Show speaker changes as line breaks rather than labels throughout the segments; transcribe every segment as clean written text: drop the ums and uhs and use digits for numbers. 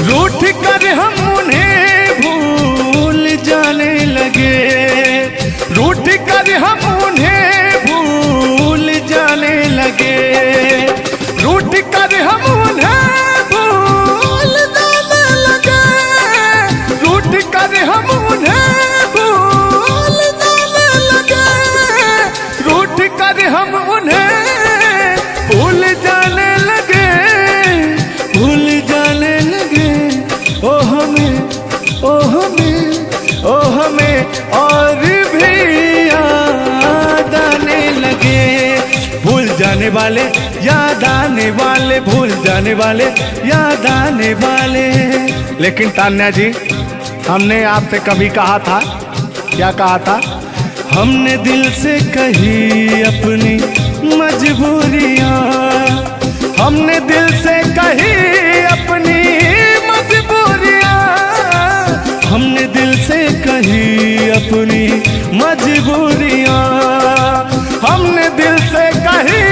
रूठ कर हम उन्हें भूल जाने लगे, रूठ कर हम उन्हें भूल जाने लगे, रूठ कर हम उन्हें भूल जाने लगे, रूठ कर हम उन्हें भूल जाने लगे, रूठ कर हम उन्हें भूल जाने लगे, भूल जाने लगे। ओ हमें, ओ हमें, ओ हमें और भी याद आने लगे। भूल जाने वाले, याद आने वाले, भूल जाने वाले, याद आने वाले। लेकिन तान्या जी, हमने आपसे कभी कहा था, क्या कहा था? हमने दिल से कही अपनी मजबूरियां, हमने दिल से कही अपनी मजबूरियां, हमने दिल से कही अपनी मजबूरियां, हमने दिल से कही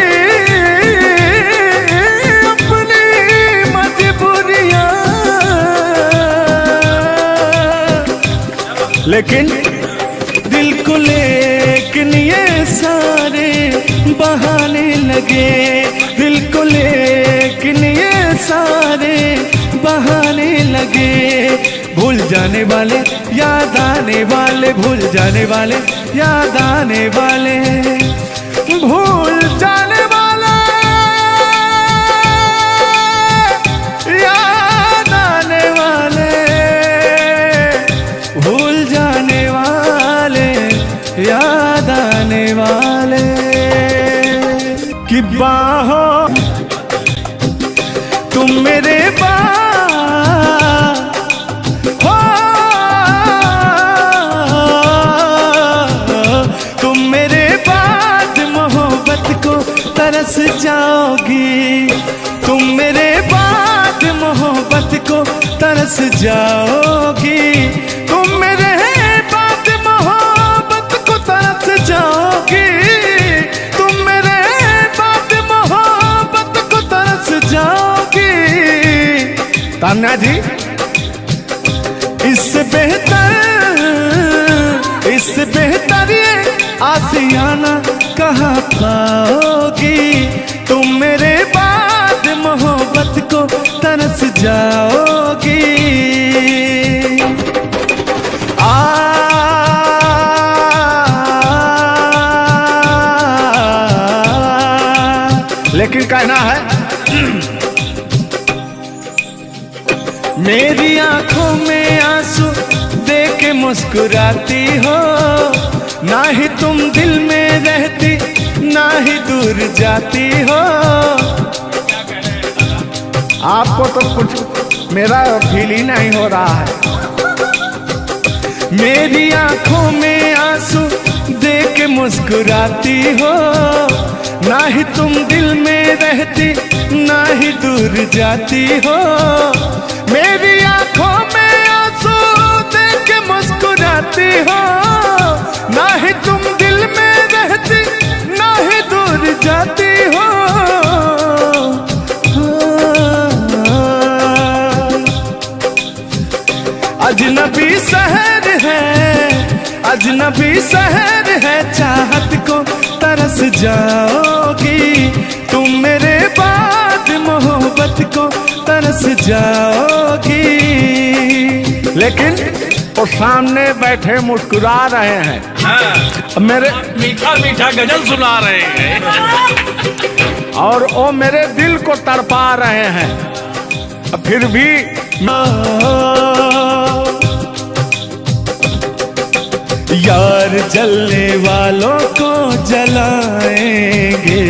अपनी मजबूरियां। लेकिन दिल को लेकिन ये सारे बहाने लगे, दिल को लेकिन ये सारे बहाने लगे। भूल जाने वाले, याद आने वाले, भूल जाने वाले, याद आने वाले, भूल जाने वाले, याद आने वाले, भूल जाने वाले, याद आने वाले। कि बाहों तुम मेरे हो, तुम मेरे बाद मोहब्बत को तरस जाओगी, तुम मेरे बाद मोहब्बत को तरस जाओगी, तुम मेरे बाद मोहब्बत को तरस जाओगी, तुम मेरे बाद मोहब्बत को तरस जाओगी। तान्या जी, इससे बेहतर ये आशियाना कहाँ पाओगी, तुम मेरे बाद मोहब्बत को तरस जाओगी। लेकिन कहना है, मेरी आंखों में आंसू देख के मुस्कुराती हो, ना ही तुम दिल में रहती, ना ही दूर जाती हो। आपको तो कुछ मेरा फील ही नहीं हो रहा है। मेरी आंखों में आंसू देख के मुस्कुराती हो, ना ही तुम दिल में रहती, ना ही दूर जाती हो। मेरी आंखों में आंसू देख के मुस्कुराती हो, ना ही तुम दिल में रहती, ना ही दूर जाती हो। अजनबी शहर है, अजनबी शहर है, चाहत को तरस जाओगी, तुम मेरे बाद मोहब्बत को तरस जाओगी। लेकिन वो सामने बैठे मुस्कुरा रहे हैं,
हाँ,
मेरे
मीठा मीठा गजल सुना रहे हैं,
और वो मेरे दिल को तड़पा रहे हैं। फिर भी यार जलने वालों को जलाएंगे,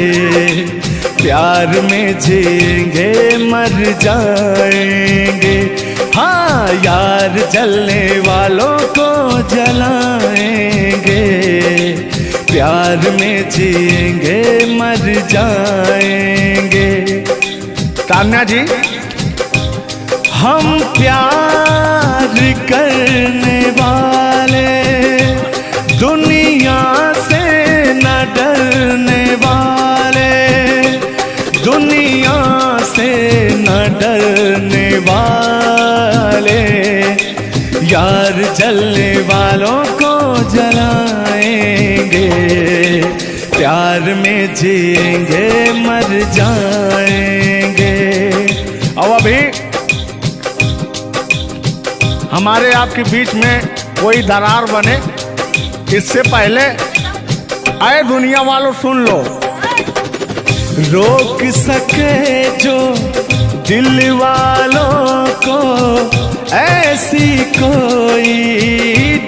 प्यार में जिएंगे मर जाएंगे। हाँ, यार जलने वालों को जलाएंगे, प्यार में जिएंगे मर जाएंगे। तान्या जी, हम प्यार करने वाले दुनिया से न डरने वाले, दुनिया से न डरने वाले, यार जलने वालों को जलाएंगे, प्यार में जिएंगे मर जाएंगे। अब अभी हमारे आपके बीच में कोई दरार बने इससे पहले आए दुनिया वालों सुन लो। रोक सके जो दिल वालों को ऐसी कोई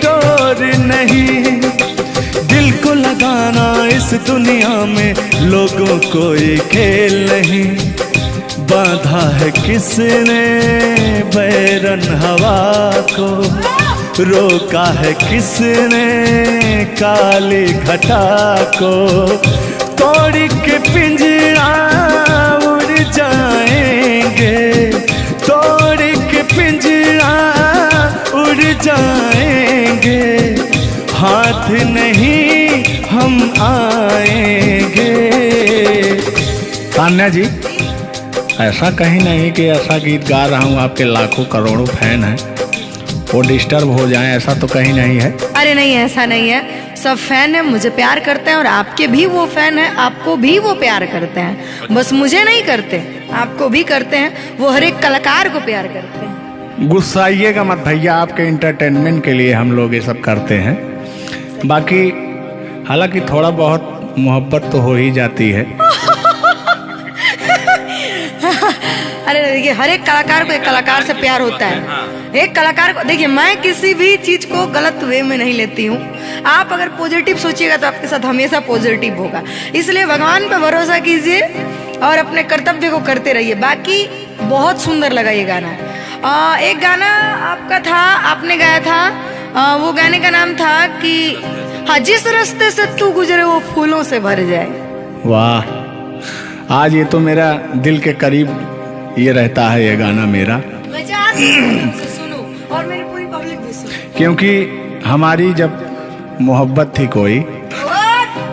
डोर नहीं, दिल को लगाना इस दुनिया में लोगों कोई खेल नहीं। बांधा है किसने बैरन हवा को, रोका है किसने काली घटा को, तोड़ के पिंजरा उड़ जाएंगे, तोड़ के पिंजरा उड़ जाएंगे, हाथ नहीं हम आएंगे। तान्या जी, ऐसा कहीं नहीं कि ऐसा गीत गा रहा हूँ आपके लाखों करोड़ों फैन हैं वो डिस्टर्ब हो जाएं, ऐसा तो कहीं नहीं है।
अरे नहीं, ऐसा नहीं है। सब फैन है, मुझे प्यार करते हैं और आपके भी वो फैन है, आपको भी वो प्यार करते हैं। बस मुझे नहीं करते, आपको भी करते हैं। वो हर एक कलाकार को प्यार करते हैं।
गुस्साइएगा मत भैया, आपके इंटरटेनमेंट के लिए हम लोग ये सब करते हैं। बाकी हालांकि थोड़ा बहुत मोहब्बत तो हो ही जाती है।
अरे देखिए, हर एक कलाकार को एक कलाकार से प्यार होता है। एक कलाकार को देखिए, मैं किसी भी चीज को गलत वे में नहीं लेती हूँ। आप अगर पॉजिटिव सोचिएगा तो आपके साथ हमेशा पॉजिटिव होगा। इसलिए भगवान पे भरोसा कीजिए और अपने कर्तव्य को करते रहिए। बाकी बहुत सुंदर लगा ये गाना। एक गाना आपका था, आपने गाया था, वो गाने का नाम था कि हाँ, जिस रास्ते से तू गुजरे वो फूलों से भर जाए।
वाह, आज ये तो मेरा दिल के करीब ये रहता है ये गाना मेरा,
सुनो और मेरी पूरी पब्लिक भी सुनो।
क्योंकि हमारी जब मोहब्बत थी कोई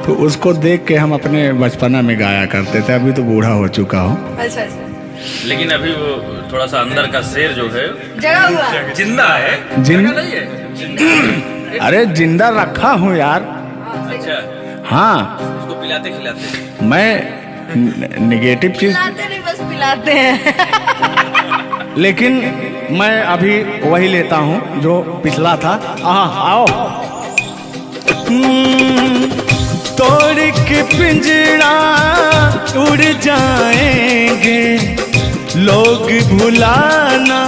तो उसको देख के हम अपने बचपना में गाया करते थे। अभी तो बूढ़ा हो चुका हूँ।
अच्छा अच्छा,
लेकिन अभी वो थोड़ा सा अंदर का शेर जो है
जगा हुआ
जिंदा है।
जिंदा
नहीं है, जिंदा।
अरे जिंदा रखा हूँ यार।
अच्छा,
हाँ,
उसको पिलाते खिलाते।
मैं निगेटिव चीज
पिलाते नहीं, बस पिलाते हैं।
लेकिन मैं अभी वही लेता हूँ जो पिछला था। आओ। तोड़ के पिंजरा उड़ जाएंगे, लोग भुलाना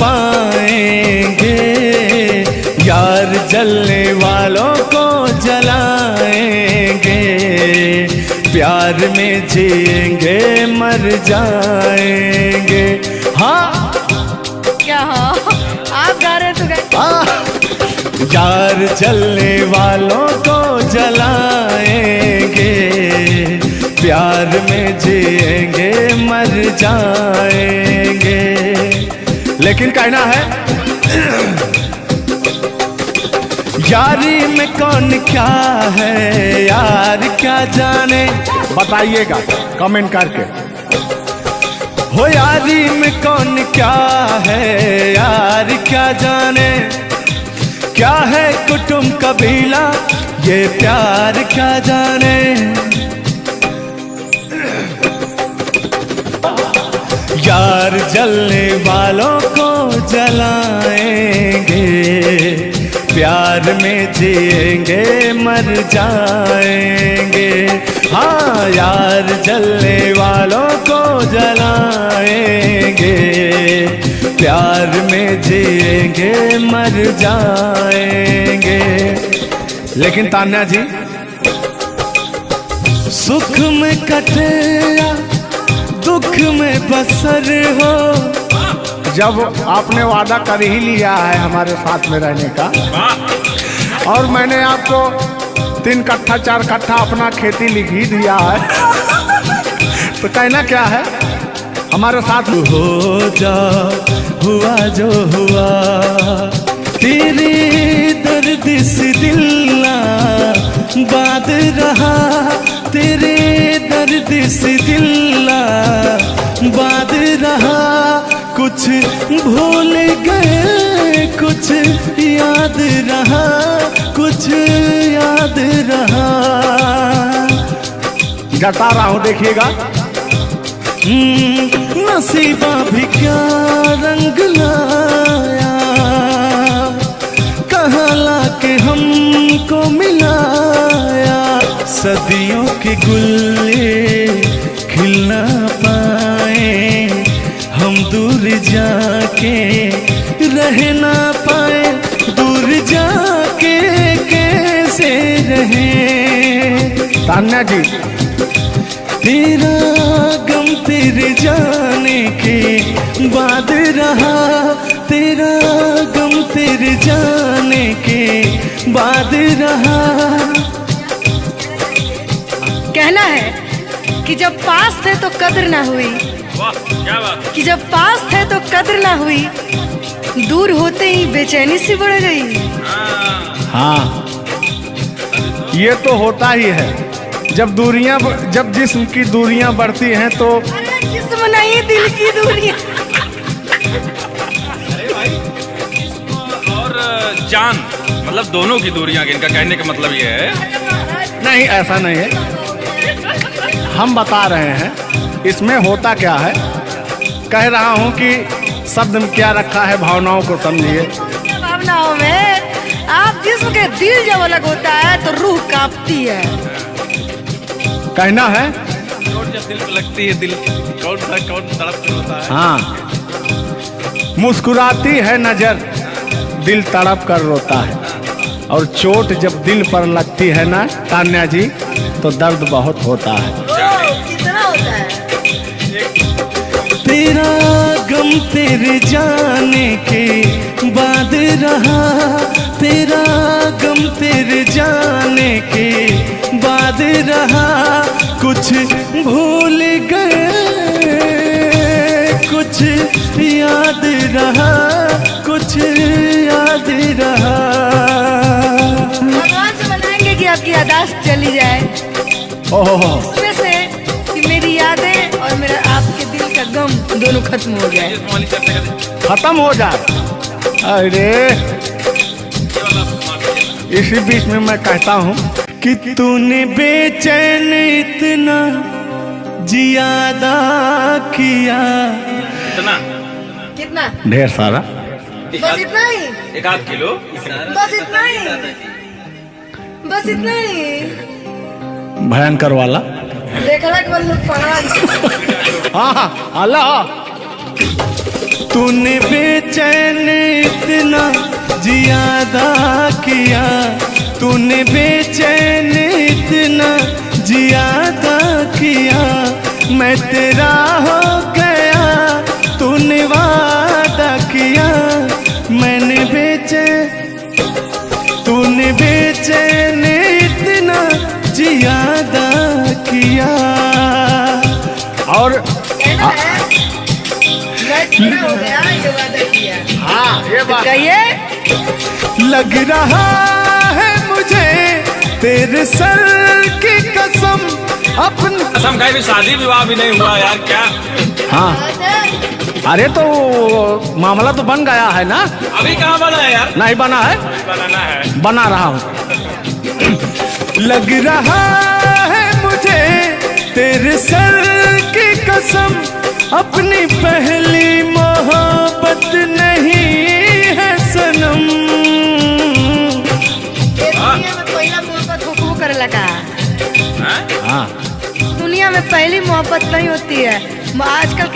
पाएंगे, यार जलने वालों को जलाएंगे, प्यार में जिएंगे मर जाएंगे। हाँ
क्या? हाँ, आप गा रहे तो
यार जलने वालों को जलाएंगे, प्यार में जिएंगे मर जाएंगे। लेकिन कहना है यारी में कौन क्या है यार क्या जाने, बताइएगा कमेंट करके। हो यारी में कौन क्या है यार क्या जाने, क्या है कुटुंब कबीला ये प्यार क्या जाने। यार जलने वालों को जलाएंगे, प्यार में जिएंगे मर जाएंगे। हाँ, यार जलने वालों को जलाएंगे, प्यार में जिएंगे मर जाएंगे। लेकिन तान्या जी, सुख में कटे या दुख में बसर हो, जब आपने वादा कर ही लिया है हमारे साथ में रहने का, और मैंने आपको 3 कट्ठा 4 कट्ठा अपना खेती लिख ही दिया है तो कहना क्या है, हमारे साथ हो जा, हुआ जो हुआ, तेरे दर्द से दिल ना बात रहा, तेरे दर्द से दिल ना बात रहा, कुछ भूल गए, कुछ याद रहा, कुछ याद रहा। जता रहा हूं, देखिएगा। नसीबा भी क्या रंग लाया, कहाँ लाके हमको मिलाया। सदियों के गुल्ले खिल ना पाए, हम दूर जाके रह ना पाए। दूर जाके कैसे रहे। तान्या जी, तेरा गम तेरे जाने के बाद रहा, तेरा गम तेरे जाने के बाद रहा।
कहना है कि जब पास थे तो कद्र ना हुई,
वाह क्या बात।
कि जब पास थे तो कद्र ना हुई, दूर होते ही बेचैनी सी बढ़ गई।
हाँ, ये तो होता ही है। जब जिस्म की दूरियां बढ़ती हैं तो
अरे जिस्म नहीं, दिल की दूरियां।
अरे भाई, जिस्म और जान मतलब दोनों की दूरियां, इनका कहने का मतलब ये है।
नहीं, ऐसा नहीं है। हम बता रहे हैं इसमें होता क्या है। कह रहा हूं कि शब्द में क्या रखा है, भावनाओं को समझिए।
भावनाओं में आप जिस्म के दिल जब अलग होता है तो रूह कांपती है।
कहना है
चोट जब दिल पे लगती है, दिल कौन तड़प कर होता है।
हाँ, मुस्कुराती है नजर, दिल तड़प कर रोता है। और चोट जब दिल पर लगती है ना तान्या जी, तो दर्द बहुत होता है।
कितना होता है।
तेरा गम तेरे जाने के बाद रहा, तेरा गम तेरे जाने के बाद रहा। कुछ भूल गए, कुछ याद रहा, कुछ याद रहा।
भगवान से मनाएंगे कि आपकी यादाश्त चली जाए,
ओहो,
उसमें से कि मेरी यादें और मेरा आपके दिल का गम दोनों खत्म हो जाए।
जिस्म वाली चर्चा करते
खत्म हो जाए। अरे इसी बीच में मैं कहता हूँ कि तूने बेचैन इतना जियादा किया।
इतना
कितना?
ढेर सारा।
बस इतना ही,
1 किलो।
बस इतना ही, बस इतना ही।
भयंकर वाला।
देखला के बाद लोग पढ़ा।
हाँ, अल्लाह। तूने बेचैन इतना जियादा किया, तूने बेचैन इतना जियादा किया। मैं तेरा हो गया, तूने वादा किया। मैंने तूने बेचैन इतना जियादा किया। और हो गया, ये वादा किया। हाँ, ये बात
कहिए।
लग रहा है मुझे तेरे सर की कसम, अपनी
कसम खाई भी शादी विवाह भी नहीं हुआ यार, क्या।
हाँ, अरे तो मामला तो बन गया है ना।
अभी कहाँ बना है यार।
नहीं बना है,
बनाना है।
बना रहा हूँ। लग रहा है मुझे तेरे सर की कसम, अपनी पहली मोहब्बत नहीं है सनम। दुनिया में
पहला मोहब्बत हुक्म करे लगा।
हाँ?
दुनिया में पहली मोहब्बत नहीं होती है। आजकल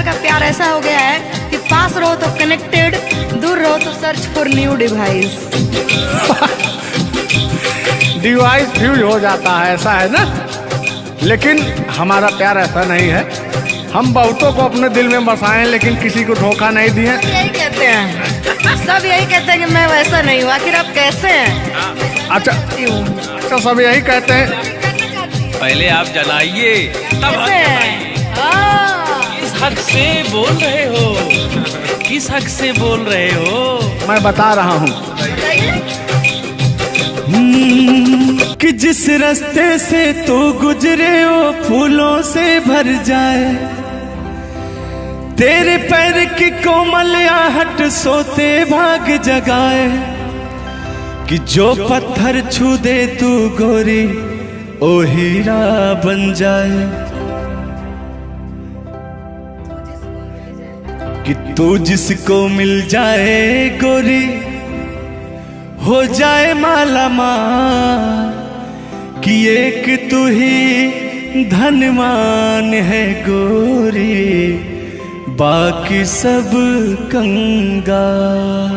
का प्यार ऐसा हो गया है कि पास रहो तो कनेक्टेड, दूर रहो तो search for new device.
Device fuse हो जाता है, ऐसा है ना। लेकिन हमारा प्यार ऐसा नहीं है। हम बहुतों को अपने दिल में बसाए, लेकिन किसी को धोखा नहीं दिए।
यही कहते हैं, सब यही कहते हैं कि मैं वैसा नहीं हूँ। आखिर आप कैसे हैं?
अच्छा, सब यही कहते हैं।
पहले आप जलाइए तब
कैसे हैं?
किस हक से बोल रहे हो, किस हक से बोल रहे हो।
मैं बता रहा हूँ कि जिस रास्ते से तू गुजरे वो फूलों से भर जाए, तेरे पैर की कोमल आहट सोते भाग जगाए, कि जो पत्थर छू दे तू गोरी ओ हीरा बन जाए, कि तू जिसको मिल जाए गोरी हो जाए माला माल, कि एक तू ही धनवान है गोरी बाकी सब कंगाल।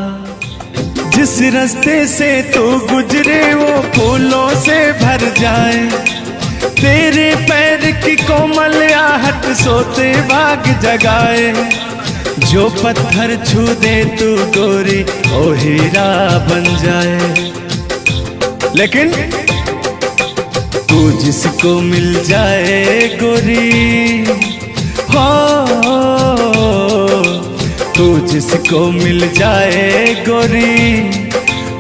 जिस रास्ते से तू गुजरे वो फूलों से भर जाए, तेरे पैर की कोमल आहट सोते भाग जगाए, जो पत्थर छू दे तू गोरी ओ हीरा बन जाए। लेकिन तू जिसको मिल जाए गोरी हो, तू जिसको मिल जाए गोरी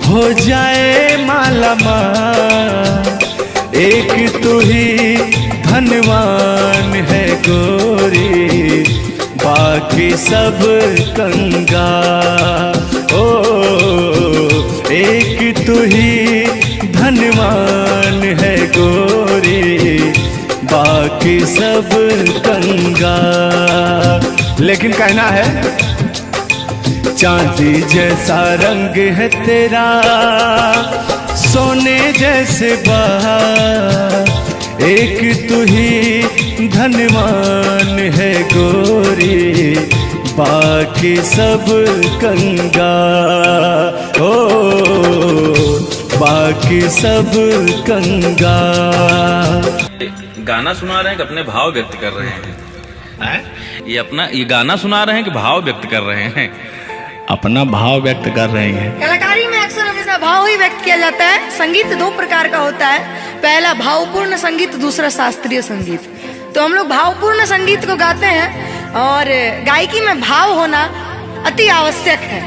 हो जाए माला माल, एक तू ही धनवान है गोरी बाकी सब कंगाल। ओ एक तू ही धनवान है गोरी बाकी सब कंगाल। लेकिन कहना है चांदी जैसा रंग है तेरा सोने जैसे बहार, एक तू ही धनवान है गोरी बाकी सब कंगाल। ओ बाकी सब कंगाल।
गाना सुना रहे हैं कि अपने भाव व्यक्त कर रहे हैं? ये गाना सुना रहे हैं कि भाव व्यक्त कर रहे हैं?
अपना भाव व्यक्त कर रहे हैं।
कलाकारी में अक्सर हमेशा भाव ही व्यक्त किया जाता है। संगीत दो प्रकार का होता है, पहला भावपूर्ण संगीत, दूसरा शास्त्रीय संगीत। तो हम लोग भावपूर्ण संगीत को गाते हैं और गायकी में भाव होना अति आवश्यक है।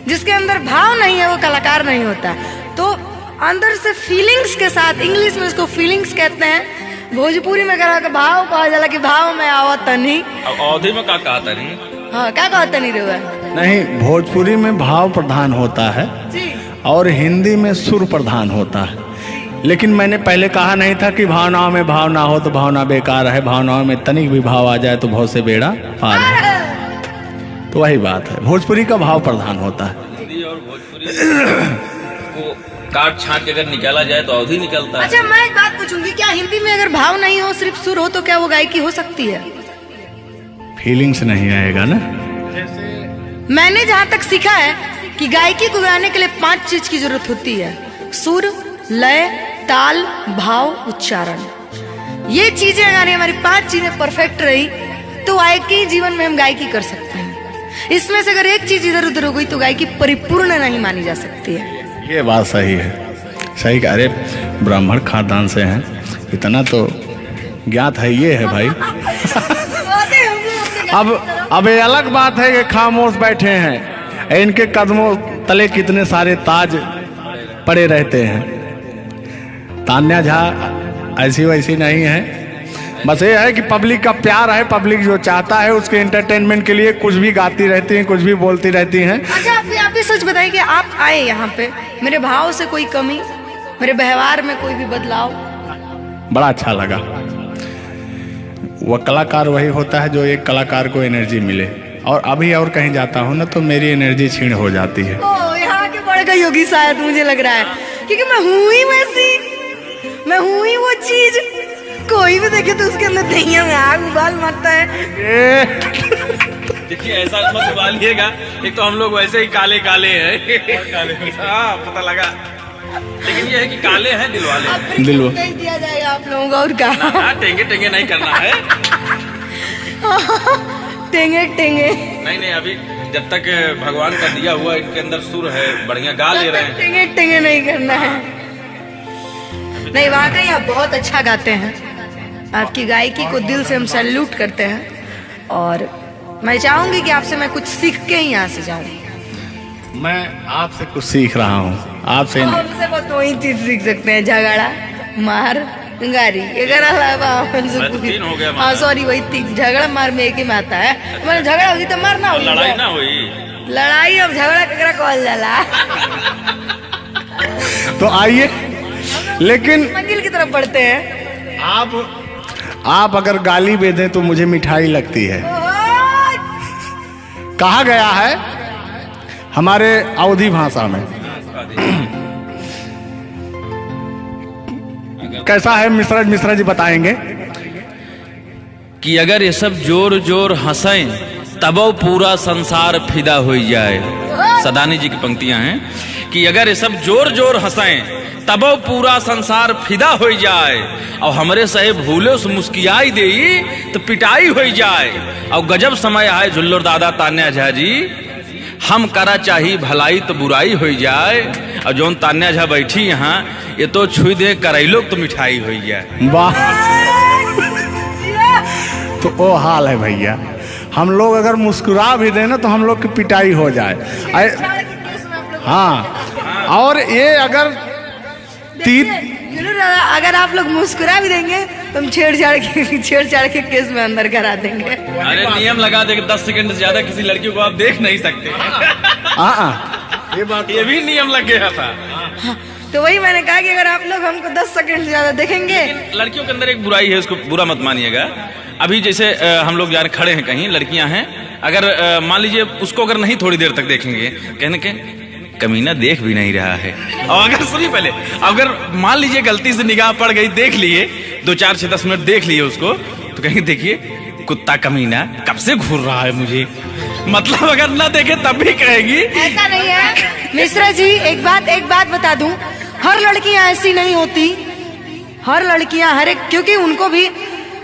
जिसके अंदर भाव नहीं है वो कलाकार नहीं होता। तो अंदर से फीलिंग्स के साथ, इंग्लिश में इसको फीलिंग्स कहते हैं, भोजपुरी में कहा कि भाव कहा जाला कि भाव में आवत नहीं।
अब अवधि में क्या कहा नहीं?
हाँ क्या कहता नहीं रे?
नहीं, भोजपुरी में भाव प्रधान होता है
जी,
और हिंदी में सुर प्रधान होता है। लेकिन मैंने पहले कहा नहीं था कि भावनाओं में भाव ना हो तो भावना बेकार है, भावनाओं में तनिक भी भाव आ जाए तो बहुत से बेड़ा पार है। तो वही बात है, भोजपुरी का भाव प्रधान होता है।
हिंदी और भोजपुरी को काट छाट के अगर निकाला जाए तो अवधि निकलता है।
अच्छा मैं एक बात पूछूंगी, क्या हिंदी में अगर भाव नहीं हो सिर्फ सुर हो तो क्या वो गायकी हो सकती है?
फीलिंग्स नहीं आएगा ना।
मैंने जहाँ तक सीखा है कि गायकी को गाने के लिए 5 चीज की जरूरत होती है: सुर, लय, ताल, भाव, उच्चारण। ये चीजें अगर हमारी 5 चीजें परफेक्ट रही तो गायकी जीवन में हम गायकी कर सकते हैं। इसमें से अगर एक चीज इधर उधर हो गई तो गायकी परिपूर्ण नहीं मानी जा सकती है। ये
बात सही है, सही। अरे ब्राह्मण खानदान से हैं, इतना तो ज्ञात है। ये है भाई। अब ये अलग बात है कि खामोश बैठे हैं, इनके कदमों तले कितने सारे ताज पड़े रहते हैं। तान्या झा ऐसी वैसी नहीं है, बस ये है कि पब्लिक का प्यार है, पब्लिक जो चाहता है उसके एंटरटेनमेंट के लिए कुछ भी गाती रहती हैं, कुछ भी बोलती रहती हैं।
अच्छा आप भी सच बताइए कि आप आए यहाँ पे, मेरे भाव से कोई कमी, मेरे व्यवहार में कोई भी बदलाव?
बड़ा अच्छा लगा। वह कलाकार वही होता है जो एक कलाकार को एनर्जी मिले, और अभी और कहीं जाता हूँ ना तो मेरी एनर्जी छीण हो जाती है।
ओ यहाँ के बढ़ गई होगी शायद, मुझे लग रहा है, क्योंकि मैं हूँ ही वैसी, मैं हूँ ही वो चीज। कोई भी देखे तो उसके अंदर दहिया में आग उबाल मारता है।
देखिए ऐसा मत उबालिएगा, एक तो हम लोग वैसे ही काले काले हैं। हाँ पता लगा, लेकिन ये है कि काले हैं दिल वाले।
दिल
नहीं दिया जाएगा आप लोगों का, और कहा
टेंगे टेंगे नहीं करना है।
टेंगे टेंगे
नहीं, अभी जब तक भगवान का दिया हुआ इनके अंदर सुर है, बढ़िया गा ले रहे हैं।
टेंगे टेंगे नहीं करना है। नहीं वाकई आप बहुत अच्छा गाते हैं, आपकी गायकी को दिल से हम सैल्यूट करते हैं। और मैं चाहूंगी कि आपसे मैं कुछ सीख के ही यहाँ से जाऊँ।
मैं आपसे कुछ सीख रहा हूँ, आपसे
हमसे बस वही चीज सीख सकते हैं, झगड़ा, मार, गारी एगारह
तीन हो गया
हाँ सॉरी वही तीन झगड़ा मार में एक ही में आता है मैंने झगड़ा होगी तो मारना होगी
लड़ाई ना हुई
लड़ाई अब झगड़ा ककरा कहल जाला
तो आइए, लेकिन
मंजिल की तरफ बढ़ते हैं।
आप अगर गाली दे दें तो मुझे मिठाई लगती है। कहा गया है हमारे अवधी भाषा में, कैसा है मिश्रा जी बताएंगे
कि अगर ये सब जोर जोर हंसें तबो पूरा संसार फिदा हो जाए। सदानी जी की पंक्तियां हैं कि अगर ये सब जोर जोर हंसें तबो पूरा संसार फिदा हो जाए और हमरे सहे भूले से मुस्कियाई दे तो पिटाई हो जाए। और गजब समय आए झुल्लर दादा तान्या झा जी, हम करा चाही भलाई तो बुराई हो जाए। और जोन तान्या झा बैठी यहाँ ये तो छुई दे करैलो तो मिठाई हो जाए।
वाह, तो वो हाल है भैया, हम लोग अगर मुस्कुरा भी दें ना तो हम लोग की पिटाई हो जाए। हाँ, और ये अगर
अगर आप लोग मुस्कुरा भी देंगे तो हम छेड़छाड़ के केस में अंदर करा देंगे।
अरे नियम लगा दे 10 सेकंड से ज्यादा किसी लड़की को आप देख नहीं सकते। ये भी नियम लग गया था।
तो वही मैंने कहा कि अगर आप लोग हमको 10 सेकंड से ज्यादा देखेंगे।
लड़कियों के अंदर एक बुराई है, उसको बुरा मत मानिएगा। अभी जैसे हम लोग यार खड़े हैं कहीं, लड़कियां हैं, अगर मान लीजिए उसको अगर नहीं थोड़ी देर तक देखेंगे, कहने के कमीना देख भी नहीं रहा है। और अगर सुनिए पहले, अगर मान लीजिए गलती से निगाह पड़ गई, देख लिए 2 4 6 10 मिनट देख लिए उसको, तो कहेंगे देखिए कुत्ता कमीना कब से घूर रहा है मुझे। मतलब अगर ना देखे तब भी कहेगी।
ऐसा नहीं है मिश्रा जी, एक बात बता दूं, हर लड़कियां ऐसी नहीं होती। हर लड़कियां हर एक, क्योंकि उनको भी,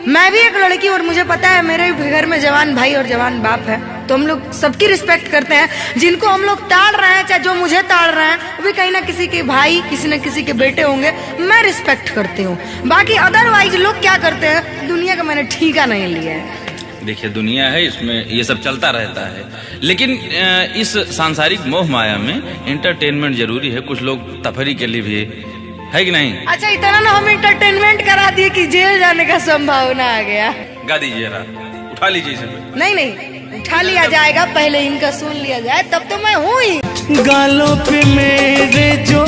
मैं भी एक लड़की और मुझे पता है मेरे घर में जवान भाई और जवान बाप है, तो हम लोग सबकी रिस्पेक्ट करते हैं। जिनको हम लोग ताड़ रहे हैं, चाहे जो मुझे ताड़ रहे हैं, वो भी कहीं ना किसी के भाई, किसी न किसी के बेटे होंगे, मैं रिस्पेक्ट करती हूँ। बाकी अदरवाइज लोग क्या करते हैं, दुनिया का मैंने ठीका नहीं लिया है।
देखिए दुनिया है, इसमें ये सब चलता रहता है, लेकिन इस सांसारिक मोह माया में एंटरटेनमेंट जरूरी है। कुछ लोग तफरी के लिए भी है कि नहीं।
अच्छा, इतना ना हम एंटरटेनमेंट करा दिए कि जेल जाने का संभावना आ गया।
गा दीजिए, उठा लीजिए इसे।
नहीं, उठा लिया जाएगा, पहले इनका सुन लिया जाए, तब तो मैं हूँ ही।
गालों पे मेरे जो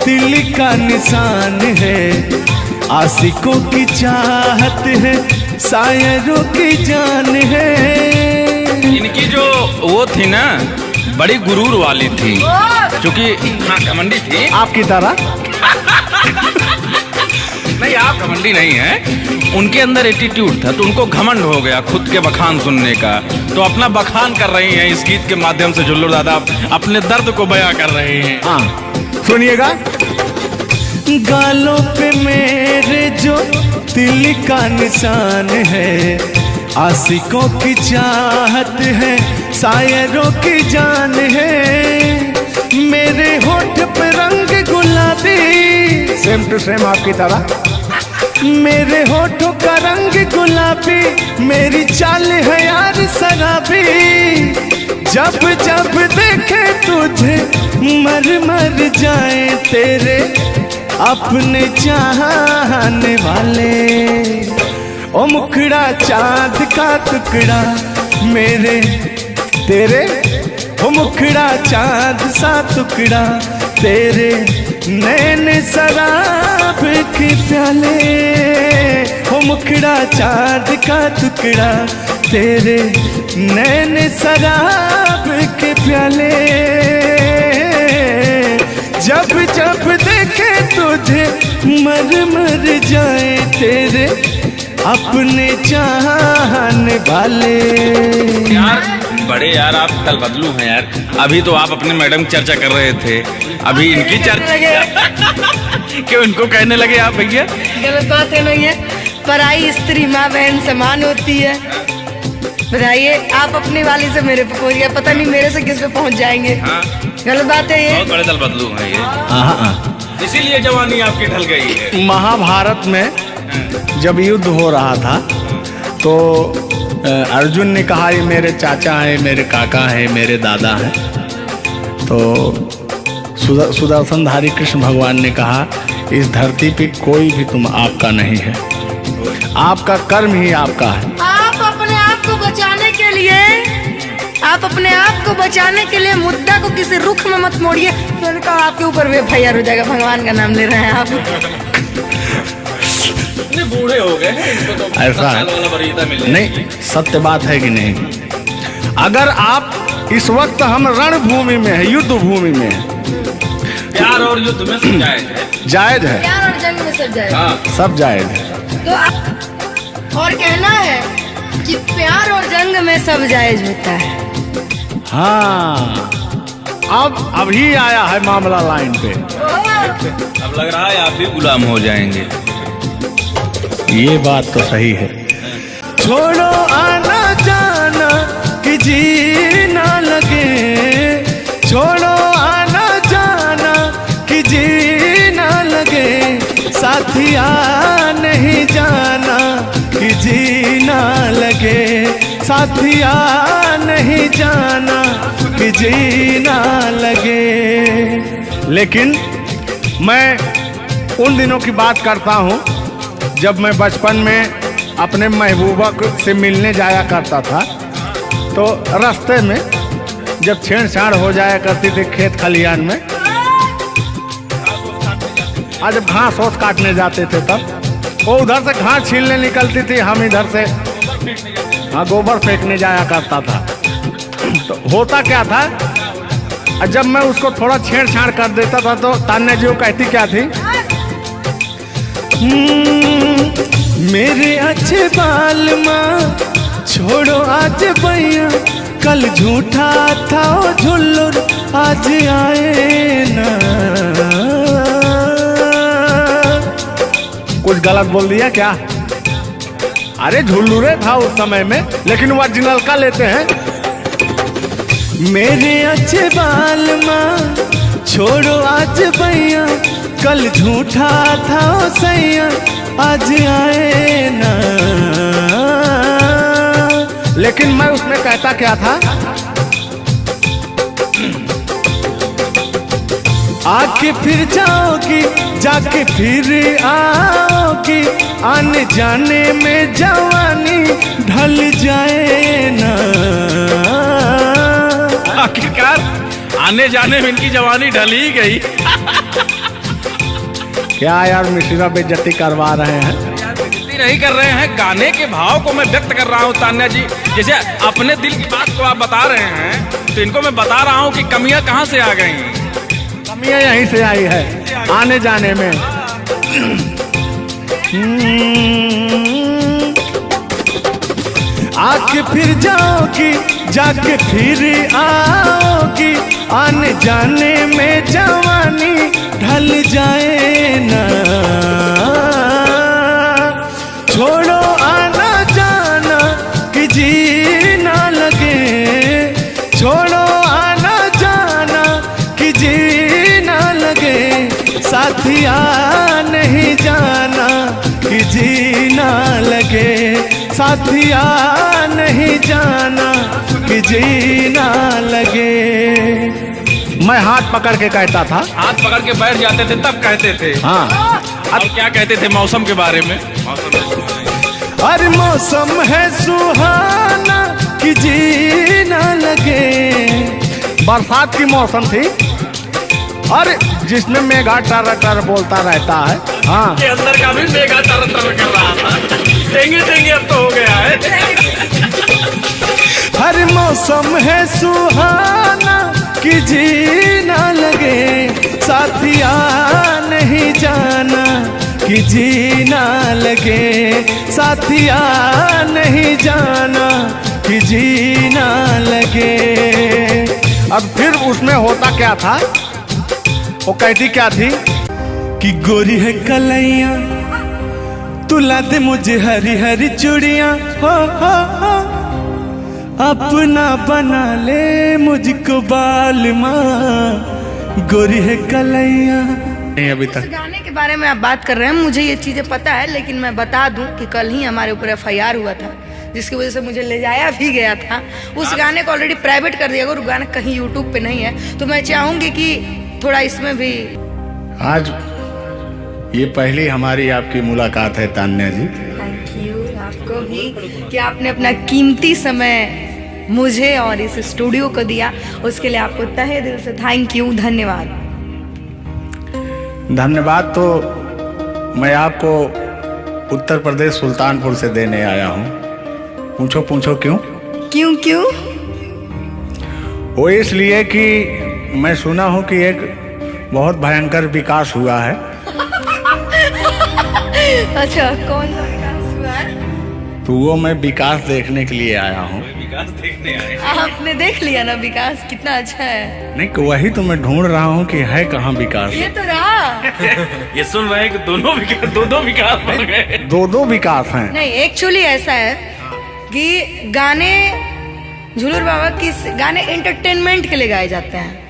दिल का निशान है, आशिकों की चाहत है, शायरों की जान है।
इनकी जो वो थी ना, बड़ी गुरूर वाली थी, क्योंकि हाँ घमंडी थी
आपकी तरह।
नहीं, आप घमंडी नहीं है, उनके अंदर एटीट्यूड था, तो उनको घमंड हो गया खुद के बखान सुनने का। तो अपना बखान कर रही हैं इस गीत के माध्यम से। झुल्लर दादा अपने दर्द को बयां कर रहे हैं।
हाँ सुनिएगा। गालों पे मेरे जो दिल का निशान है, आशिकों की चाहत है, शायरों की जान है। मेरे होठ पे रंग गुलाबी, सेम टू सेम आपकी तरह। मेरे होठों का रंग गुलाबी, मेरी चाल है यार शराबी। जब जब देखे तुझे मर मर जाए तेरे अपने चाहने वाले। ओ मुखड़ा चांद का टुकड़ा मेरे तेरे, ओ मुखड़ा चांद सा टुकड़ा तेरे, नैन शराब के प्याले। ओ मुखड़ा चांद का टुकड़ा तेरे, नैन शराब के प्याले। जब जब देखे तुझे मर मर जाए तेरे अपने चाहने वाले।
यार बड़े यार आप कल बदलू हैं यार। अभी तो आप अपने मैडम की चर्चा कर रहे थे, अभी इनकी चर्चा क्यों इनको कहने लगे आप भैया?
गलत बात है नहीं है, पराई स्त्री माँ बहन समान होती है। बताइए, आप अपनी वाली से मेरे पे पहुंच गए, पता नहीं मेरे से किस पे पहुंच जाएंगे।
हाँ।
गलत बात है ये।
बहुत बड़े दल बदलू हैं ये, इसीलिए जवानी आपकी ढल गई है।
महाभारत में जब युद्ध हो रहा था तो अर्जुन ने कहा ये मेरे चाचा हैं, मेरे काका हैं, मेरे दादा हैं। तो सुदर्शनधारी कृष्ण भगवान ने कहा, इस धरती पे कोई भी तुम आपका नहीं है, आपका कर्म ही आपका है।
आप अपने आप को बचाने के लिए, आप अपने आप को बचाने के लिए मुद्दा को किसी रुख में मत मोड़िए। मैंने कहा आपके ऊपर भी FIR हो जाएगा, भगवान का नाम ले रहे हैं आप।
बूढ़े हो गए हैं, इनको तो
ऐसा है नहीं, सत्य बात है कि नहीं? अगर आप इस वक्त हम रणभूमि में है, युद्ध भूमि में है,
प्यार और युद्ध में सब जायज है,
प्यार और जंग में सब जायज,
सब जायज है।
तो और कहना है कि प्यार और जंग में सब जायज होता है।
हाँ, अब अभी आया है मामला लाइन पे।
अब लग रहा है आप भी गुलाम हो जाएंगे।
ये बात तो सही है। छोड़ो आना जाना कि जीना लगे, छोड़ो आना जाना कि जीना लगे, साथिया नहीं जाना कि जीना लगे, साथिया नहीं जाना कि जीना लगे। लेकिन मैं उन दिनों की बात करता हूँ जब मैं बचपन में अपने महबूबा से मिलने जाया करता था, तो रास्ते में जब छेड़छाड़ हो जाया करती थी खेत खलियान में, आज जब घास ओस काटने जाते थे तब वो उधर से घास छीलने निकलती थी, हम इधर से गोबर फेंकने जाया करता था। तो होता क्या था, जब मैं उसको थोड़ा छेड़छाड़ कर देता था तो तान्या जी वो कहती क्या थी, मेरे अच्छे बाल माँ छोड़ो आज भैया, कल झूठा था ओ झुल्लुर आज आए ना। कुछ गलत बोल दिया क्या? अरे झुल्लुरे था उस समय में, लेकिन ओरिजिनल का लेते हैं। मेरे अच्छे बाल माँ छोड़ो आज भैया, कल झूठा था ओ सैया आज आए ना। लेकिन मैं उसमें कहता क्या था, आके फिर जाओगी जाके फिर आओगी, आने जाने में जवानी ढल जाए ना।
आखिरकार आने जाने में इनकी जवानी ढल ही गई।
क्या यार मिश्रा बेइज्जती करवा रहे हैं?
बेइज्जती नहीं कर रहे हैं, गाने के भाव को मैं व्यक्त कर रहा हूँ तान्या जी। जैसे अपने दिल की बात को आप बता रहे हैं, तो इनको मैं bता रहा हूँ कि कमियां कहाँ से आ गई।
कमियां यहीं से आई है आने जाने में। आके फिर जाओगी जाके फिर आओगी, आने जाने में जवानी ढल जाए ना। छोड़ो आना जाना कि जीना लगे, छोड़ो आना जाना कि जीना लगे, साथिया नहीं जाना कि जीना लगे, साथिया नहीं जाना कि जीना लगे। मैं हाथ पकड़ के कहता था,
हाथ पकड़ के बैठ जाते थे तब कहते थे।
हाँ,
अब क्या कहते थे मौसम के बारे में?
अरे मौसम है सुहाना कि जीना लगे। बरसात की मौसम थी, अरे जिसमें मेघा टर टर बोलता रहता है। हाँ,
के अंदर का भी मेघा तर तर कर रहा था। देंगे देंगे अब तो हो गया है।
हर मौसम है सुहाना कि जीना लगे, साथिया नहीं जाना कि जीना लगे, साथिया नहीं जाना कि जीना लगे। अब फिर उसमें होता क्या था, वो कहती क्या थी कि गोरी है कलैया तुला दे मुझे हरी हरी चूड़ियां, हो अपना बना ले मुझको बाल माँ, गोरी है कलैया। नहीं अभी तक
गाने के बारे में आप बात कर रहे हैं, मुझे ये चीजें पता है, लेकिन मैं बता दूं कि कल ही हमारे ऊपर FIR हुआ था, जिसकी वजह से मुझे ले जाया भी गया था। उस गाने को ऑलरेडी प्राइवेट कर दिया, अगर गाना कहीं यूट्यूब पे नहीं है तो मैं चाहूंगी कि थोड़ा इसमें भी।
आज ये पहली हमारी आपकी मुलाकात है तान्या जी।
थैंक यू आपको भी कि आपने अपना कीमती समय मुझे और इस स्टूडियो को दिया, उसके लिए आपको तहे दिल से थैंक यू, धन्यवाद।
धन्यवाद तो मैं आपको उत्तर प्रदेश सुल्तानपुर से देने आया हूँ। पूछो पूछो क्यों?
क्यों क्यों?
वो इसलिए कि मैं सुना हूँ कि एक बहुत भयंकर विकास हुआ है।
अच्छा, कौन सा विकास हुआ है?
तो वो मैं विकास देखने के लिए आया हूँ।
विकास देखने आए।
आपने देख लिया ना विकास कितना अच्छा है?
नहीं, वही तो मैं ढूंढ रहा हूँ कि है कहाँ विकास।
ये तो रहा।
ये सुन रहे हैं कि दोनों विकास, दो विकास बन गए।
दो विकास हैं।
नहीं, एक्चुअली ऐसा है कि गाने झुलूर बाबा की गाने एंटरटेनमेंट के लिए गाए जाते हैं।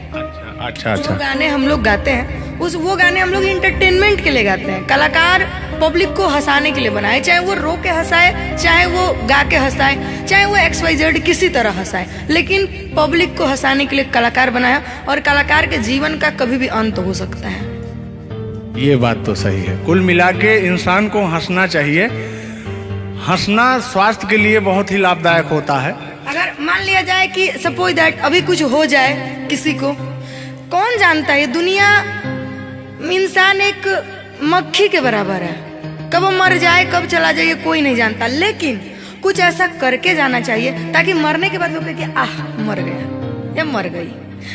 अच्छा
जो गाने हम लोग गाते हैं वो गाने हम लोग इंटरटेनमेंट के लिए गाते हैं। कलाकार पब्लिक को हंसाने के लिए बनाए, चाहे वो रो के हंसाए, चाहे वो गा के हंसाए, चाहे वो XYZ किसी तरह हंसाए, लेकिन पब्लिक को हंसाने के लिए कलाकार बनाया। और कलाकार के जीवन का कभी भी अंत हो सकता है।
ये बात तो सही है। कुल मिला के इंसान को हंसना चाहिए। हंसना स्वास्थ्य के लिए बहुत ही लाभदायक होता है।
अगर मान लिया जाए कि सपोज दैट अभी कुछ हो जाए किसी को, कौन जानता है? दुनिया इंसान एक मक्खी के बराबर है, कब वो मर जाए कब चला जाए कोई नहीं जानता, लेकिन कुछ ऐसा करके जाना चाहिए ताकि मरने के बाद लोग कहे कि आह मर गया या मर गई,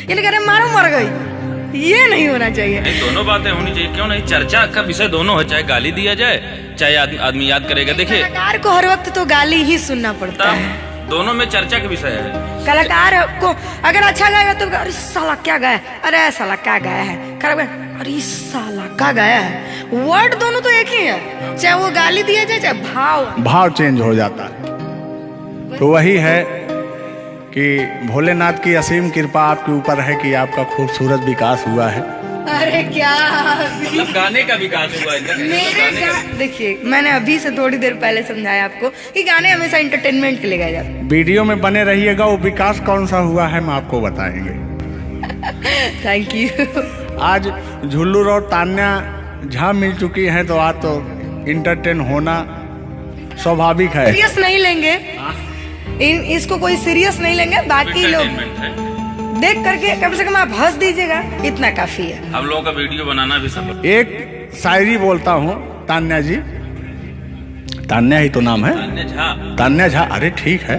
ये नहीं कह रहे मारो मर गई। ये नहीं होना चाहिए।
दोनों बातें होनी चाहिए, क्यों नहीं? चर्चा का विषय दोनों है, चाहे गाली दिया जाए चाहे आदमी याद करेगा। देखिए,
कलाकार को हर वक्त तो गाली ही सुनना पड़ता है।
दोनों में चर्चा का विषय है।
कलाकार को अगर अच्छा गाएगा तो अरे साला क्या गाया, अरे साला क्या गाया है, खराब गाया, अरे साला क्या गाया है। वर्ड दोनों तो एक ही है, चाहे वो गाली दिया जाए चाहे
भाव चेंज हो जाता है। तो वही है कि भोलेनाथ की असीम कृपा आपके ऊपर है कि आपका खूबसूरत विकास हुआ है।
अरे क्या
मतलब गाने का विकास हुआ है।
देखिए, मैंने अभी से थोड़ी देर पहले समझाया आपको कि गाने हमेशा एंटरटेनमेंट के लिए गाए जाते हैं।
वीडियो में बने रहिएगा, वो विकास कौन सा हुआ है हम आपको बताएंगे।
Thank you. आज
झुल्लूर और तान्या झा मिल चुकी हैं, तो आज तो इंटरटेन होना स्वाभाविक है।
सीरियस नहीं लेंगे, इसको कोई सीरियस नहीं लेंगे। बाकी लोग देख करके कम से कम आप हंस दीजिएगा, इतना काफी है।
हम लोगों का वीडियो बनाना भी सब।
एक शायरी बोलता हूँ तान्या जी। तान्या ही तो नाम है, तान्या झा। अरे ठीक है।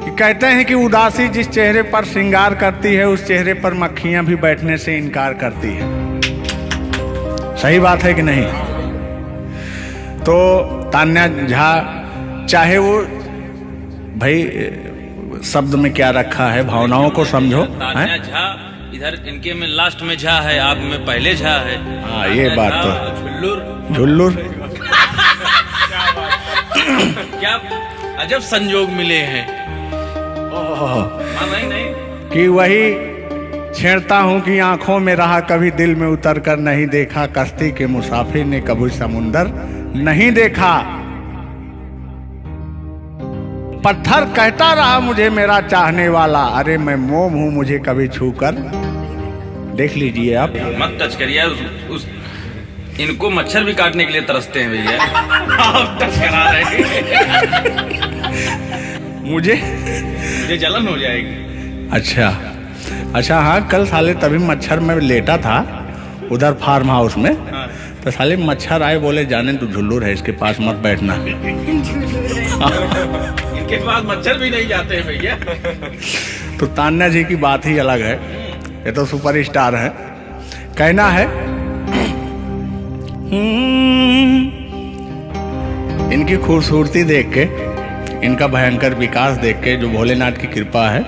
कि कहते हैं कि उदासी जिस चेहरे पर श्रृंगार करती है, उस चेहरे पर मक्खियां भी बैठने से इनकार करती है। सही बात है कि नहीं? तो तान्या झा, चाहे वो भाई शब्द में क्या रखा है, भावनाओं को समझो।
तान्या झा इधर इनके में लास्ट में झा है, आप में पहले झा है।
हाँ, ये बात तो झुल्लूर
क्या अजब संजोग मिले हैं। नहीं
कि वही छेड़ता हूँ कि आंखों में रहा कभी दिल में उतर कर नहीं देखा, कश्ती के मुसाफिर ने कभी समुंदर नहीं देखा। पत्थर कहता रहा मुझे मेरा चाहने वाला, अरे मैं मोम हूँ मुझे कभी छूकर देख लीजिए आप।
मत टच करिए उस इनको मच्छर भी काटने के लिए तरसते हैं भैया। आप टच करा रहे हैं।
मुझे
जलन हो जाएगी।
अच्छा हाँ, कल साले तभी मच्छर में लेटा था उधर फार्म हाउस में।
हाँ।
तो साले मच्छर आए, बोले जाने तू झुल्लूर है, इसके पास मत बैठना।
इनके पास मच्छर भी नहीं जाते हैं भैया।
तो तान्या जी की बात ही अलग है, ये तो सुपरस्टार है। कहना है इनकी खूबसूरती देख के, इनका भयंकर विकास देख के, जो भोलेनाथ की कृपा है।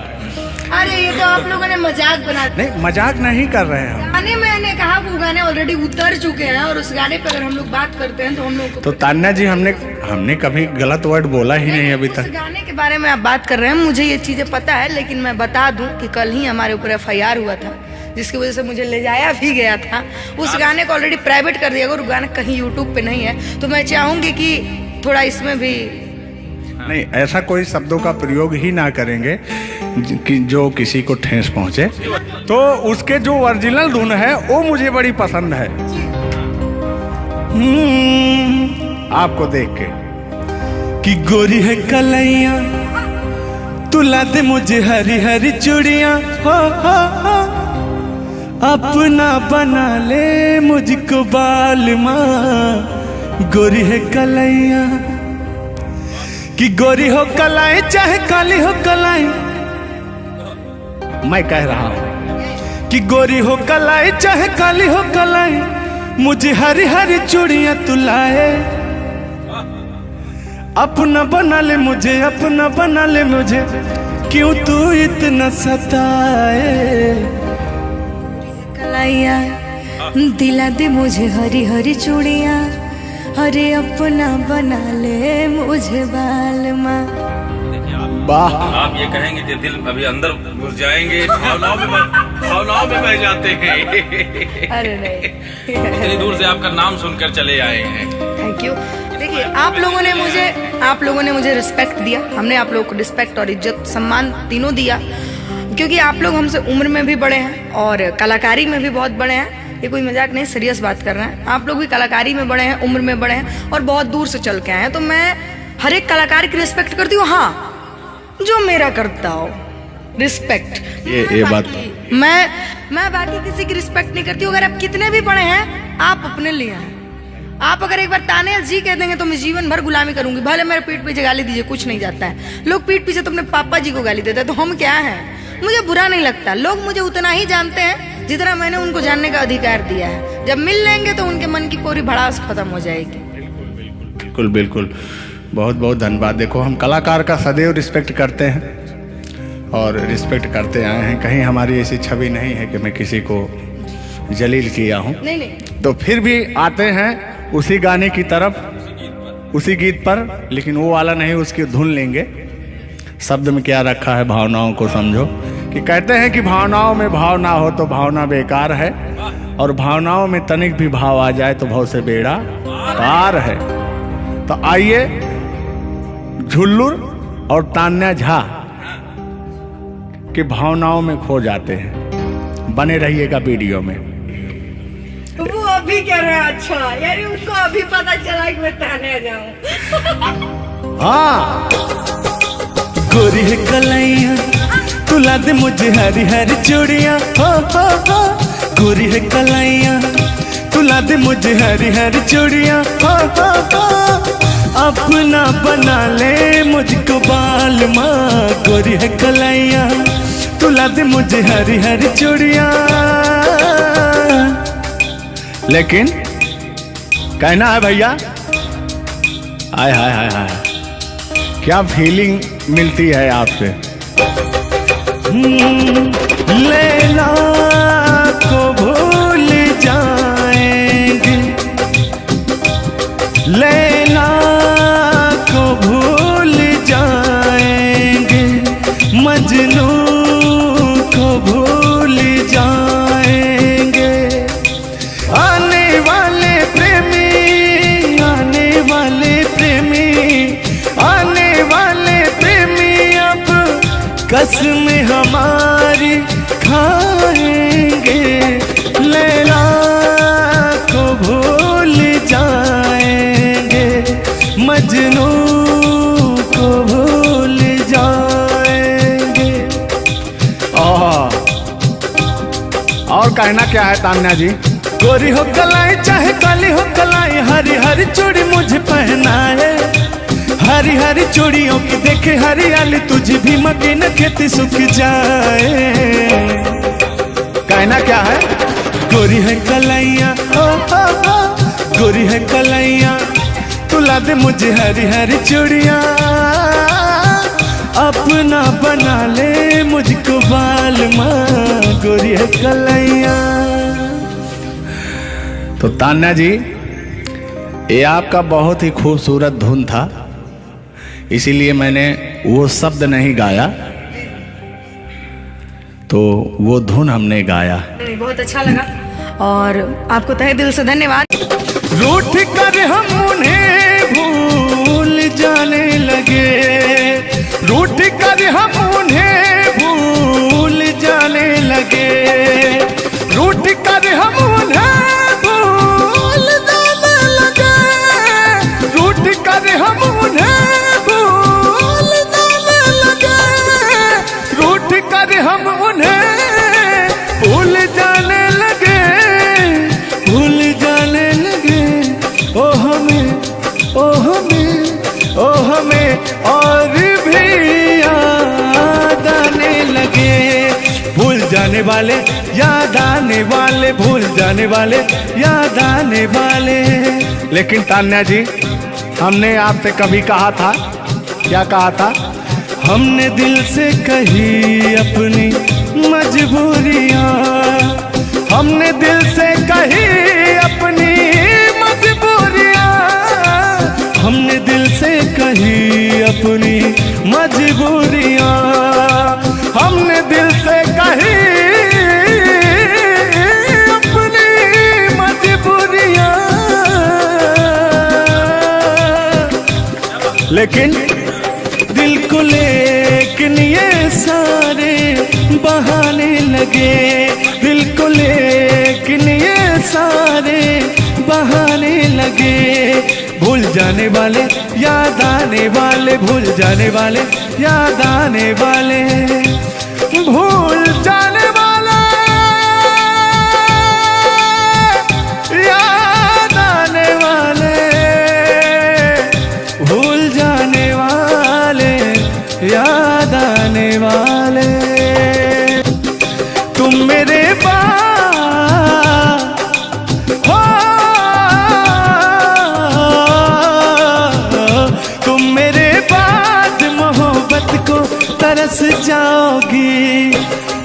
अरे ये तो आप लोगों ने मजाक बना दिया।
नहीं, मजाक नहीं कर रहे हैं।
गाने मैंने कहा वो गाने ऑलरेडी उतर चुके हैं, और उस गाने पे अगर हम लोग बात करते हैं तो हम लोग
तो तान्या जी, हमने कभी गलत वर्ड बोला ही नहीं अभी तक।
उस गाने के बारे में आप बात कर रहे हैं, मुझे ये चीजें पता है, लेकिन मैं बता दूं कि कल ही हमारे ऊपर FIR हुआ था, जिसकी वजह से मुझे ले जाया भी गया था। उस गाने को ऑलरेडी प्राइवेट कर दिया, और गाना कहीं यूट्यूब पे नहीं है। तो मैं चाहूंगी कि थोड़ा इसमें भी
नहीं, ऐसा कोई शब्दों का प्रयोग ही ना करेंगे कि जो किसी को ठेस पहुंचे। तो उसके जो ओरिजिनल धुन है वो मुझे बड़ी पसंद है। आपको देख के
कि गोरी है कलैया तुला दे मुझे हरी हरी चूड़ियां, हो अपना बना ले मुझको बाल माँ। गोरी है कलैया कि गोरी हो कलाई चाहे काली हो कलाई,
मैं कह रहा हूं
कि गोरी हो कलाई चाहे काली हो कलाई, मुझे हरी हरी चूड़ियां तुलाए। अपना बना ले मुझे, अपना बना ले मुझे, क्यों तू इतना सताए।
कलाइया दिला दे मुझे हरी हरी चूड़ियाँ, अरे अपना बना ले मुझे बाल माँ।
वाह,
आप ये कहेंगे कि दिल अभी अंदर घुस जाएंगे, भावनाओं में बह जाते हैं।
अरे नहीं,
इतनी दूर से आपका नाम सुनकर चले आए हैं।
Thank you. देखिए आप लोगों ने मुझे रिस्पेक्ट दिया, हमने आप लोगों को रिस्पेक्ट और इज्जत सम्मान तीनों दिया, क्योंकि आप लोग हमसे उम्र में भी बड़े हैं और कलाकारी में भी बहुत बड़े हैं। ये कोई मजाक नहीं, सीरियस बात कर रहे हैं। आप लोग भी कलाकारी में बड़े हैं, उम्र में बड़े हैं और बहुत दूर से चल के आए हैं। तो मैं हर एक कलाकार की रिस्पेक्ट करती हूँ, हाँ जो मेरा करता हो रिस्पेक्ट।
ये बात
मैं बाकी किसी की रिस्पेक्ट नहीं करती हूँ। अगर आप कितने भी बड़े हैं, आप अपने लिए हैं। आप अगर एक बार ताने जी कह देंगे तो मैं जीवन भर गुलामी करूंगी, भले मेरे पीठ पीछे गाली दीजिए, कुछ नहीं जाता है। लोग पीठ पीछे तो अपने पापा जी को गाली देते हैं, तो हम क्या हैं? मुझे बुरा नहीं लगता। लोग मुझे उतना ही जानते हैं जितना मैंने उनको जानने का अधिकार दिया है। जब मिल लेंगे तो उनके मन की पूरी भड़ास खत्म हो जाएगी।
बिल्कुल बिल्कुल, बहुत बहुत धन्यवाद। देखो हम कलाकार का सदैव रिस्पेक्ट करते हैं और रिस्पेक्ट करते आए हैं। कहीं हमारी ऐसी छवि नहीं है कि मैं किसी को जलील किया हूँ।
नहीं।
तो फिर भी आते हैं उसी गाने की तरफ, उसी गीत पर, लेकिन वो वाला नहीं, उसकी धुन लेंगे। शब्द में क्या रखा है, भावनाओं को समझो। कि कहते हैं कि भावनाओं में भाव ना हो तो भावना बेकार है, और भावनाओं में तनिक भी भाव आ जाए तो भाव से बेड़ा पार है। तो आइए झुल्लुर और तान्या झा की भावनाओं में खो जाते हैं। बने रहिएगा वीडियो में।
वो अभी कह रहे हैं, अच्छा यानी उनको अभी पता चला कि मैं तान्या जाऊं।
हाँ,
गोरी है कलैया तुला दे मुझे हरी हरी चूड़ियां, हो गोरी है कलैया तुला दे मुझे हरी हरी चूड़ियां, हो अपना बना ले मुझको बाल माँ। गोरी है कलैया तुला दे मुझे हरी हरी चूड़ियां।
लेकिन कहना है भैया, हाय हाय हाय हाय, क्या फीलिंग मिलती है आपसे।
लैला को भूल जाएंगे, लैला को भूल जाएंगे, मजनू को भूल जाएंगे। आने वाले प्रेमी, आने वाले प्रेमी, आने वाले प्रेमी अब कसम हमारी खाएंगे। लैला को भूल जाएंगे, मजनू को भूल जाएंगे।
और कहना क्या है तान्या जी।
गोरी हो कलाई चाहे काली हो कलाई, हरी हरी चूड़ी मुझे पहनाए। हरी हरी चूड़ियों की देखे हरियाली, तुझे भी मकीन खेती सूख जाए।
कहना क्या है।
गोरी है कलैया, हो गोरी है कलैया तुला दे मुझे हरी हरी चूड़ियां। अपना बना ले मुझको बाल माँ। गोरी है कलैया।
तो तान्या जी, ये आपका बहुत ही खूबसूरत धुन था, इसीलिए मैंने वो शब्द नहीं गाया, तो वो धुन हमने गाया।
बहुत अच्छा लगा और आपको तहे दिल से धन्यवाद।
रूठ कर हम उन्हें भूल जाने लगे, रूठ कर हम उन्हें भूल जाने लगे, रूठ कर हम उन्हें भूल जाने लगे, रूठ कर हम उन्हें भूल जाने लगे, रूठ कर हम उन्हें भूल जाने लगे, भूल जाने लगे। ओ हमें, ओ हमें, ओ हमें और भी याद आने लगे, भूल जाने वाले, याद आने वाले, भूल जाने वाले, याद आने वाले।
लेकिन तान्या जी, हमने आपसे कभी कहा था, क्या कहा था?
हमने दिल से कही अपनी मजबूरियां, हमने दिल से कही अपनी मजबूरियां, हमने दिल से कही अपनी मजबूरियां, हमने दिल से कही अपनी मजबूरियां।
लेकिन
दिल को लेकिन ये सारे बहाने लगे, दिल को लेकिन ये सारे बहाने लगे, भूल जाने वाले, याद आने वाले, भूल जाने वाले, याद आने वाले, भूल जाने वाले, याद आने वाले, भूल जाने वाले, याद आने वाले। तुम मेरे हो, तुम मेरे बाद मोहब्बत को तरस जाओगी,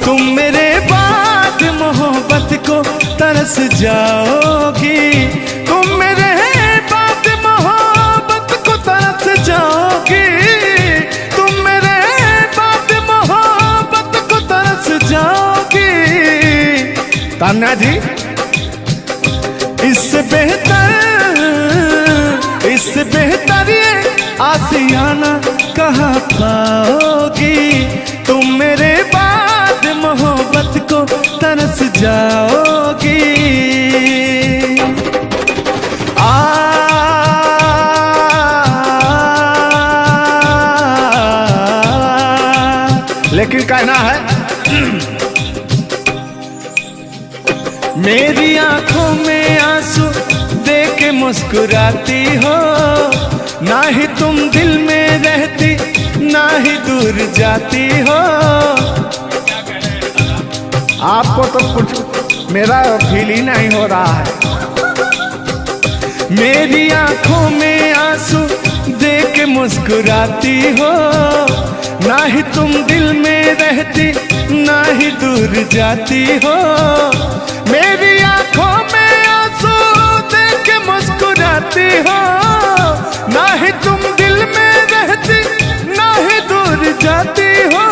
तुम मेरे बाद मोहब्बत को तरस जाओगी, तुम मेरे बाद मोहब्बत को तरस जाओगी, तुम मेरे बाद मोहब्बत को तरस जाओगी।
तान्या जी,
इससे बेहतर ये आसियाना कहाँ पाओगी, तुम मेरे बाद मोहब्बत को तरस जाओगी।
लेकिन कहना है
मेरी आंखों में आंसू देख के मुस्कुराती हो, ना ही तुम दिल में रहती, ना ही दूर जाती हो।
आपको तो कुछ मेरा फील ही नहीं हो रहा है।
मेरी आंखों में आंसू देख के मुस्कुराती हो, ना ही तुम दिल में रहती, ना ही दूर जाती हो। मेरी आंखों में आंसू देख के मुस्कुराती हो, ना ही तुम दिल में रहती, ना ही दूर जाती हो।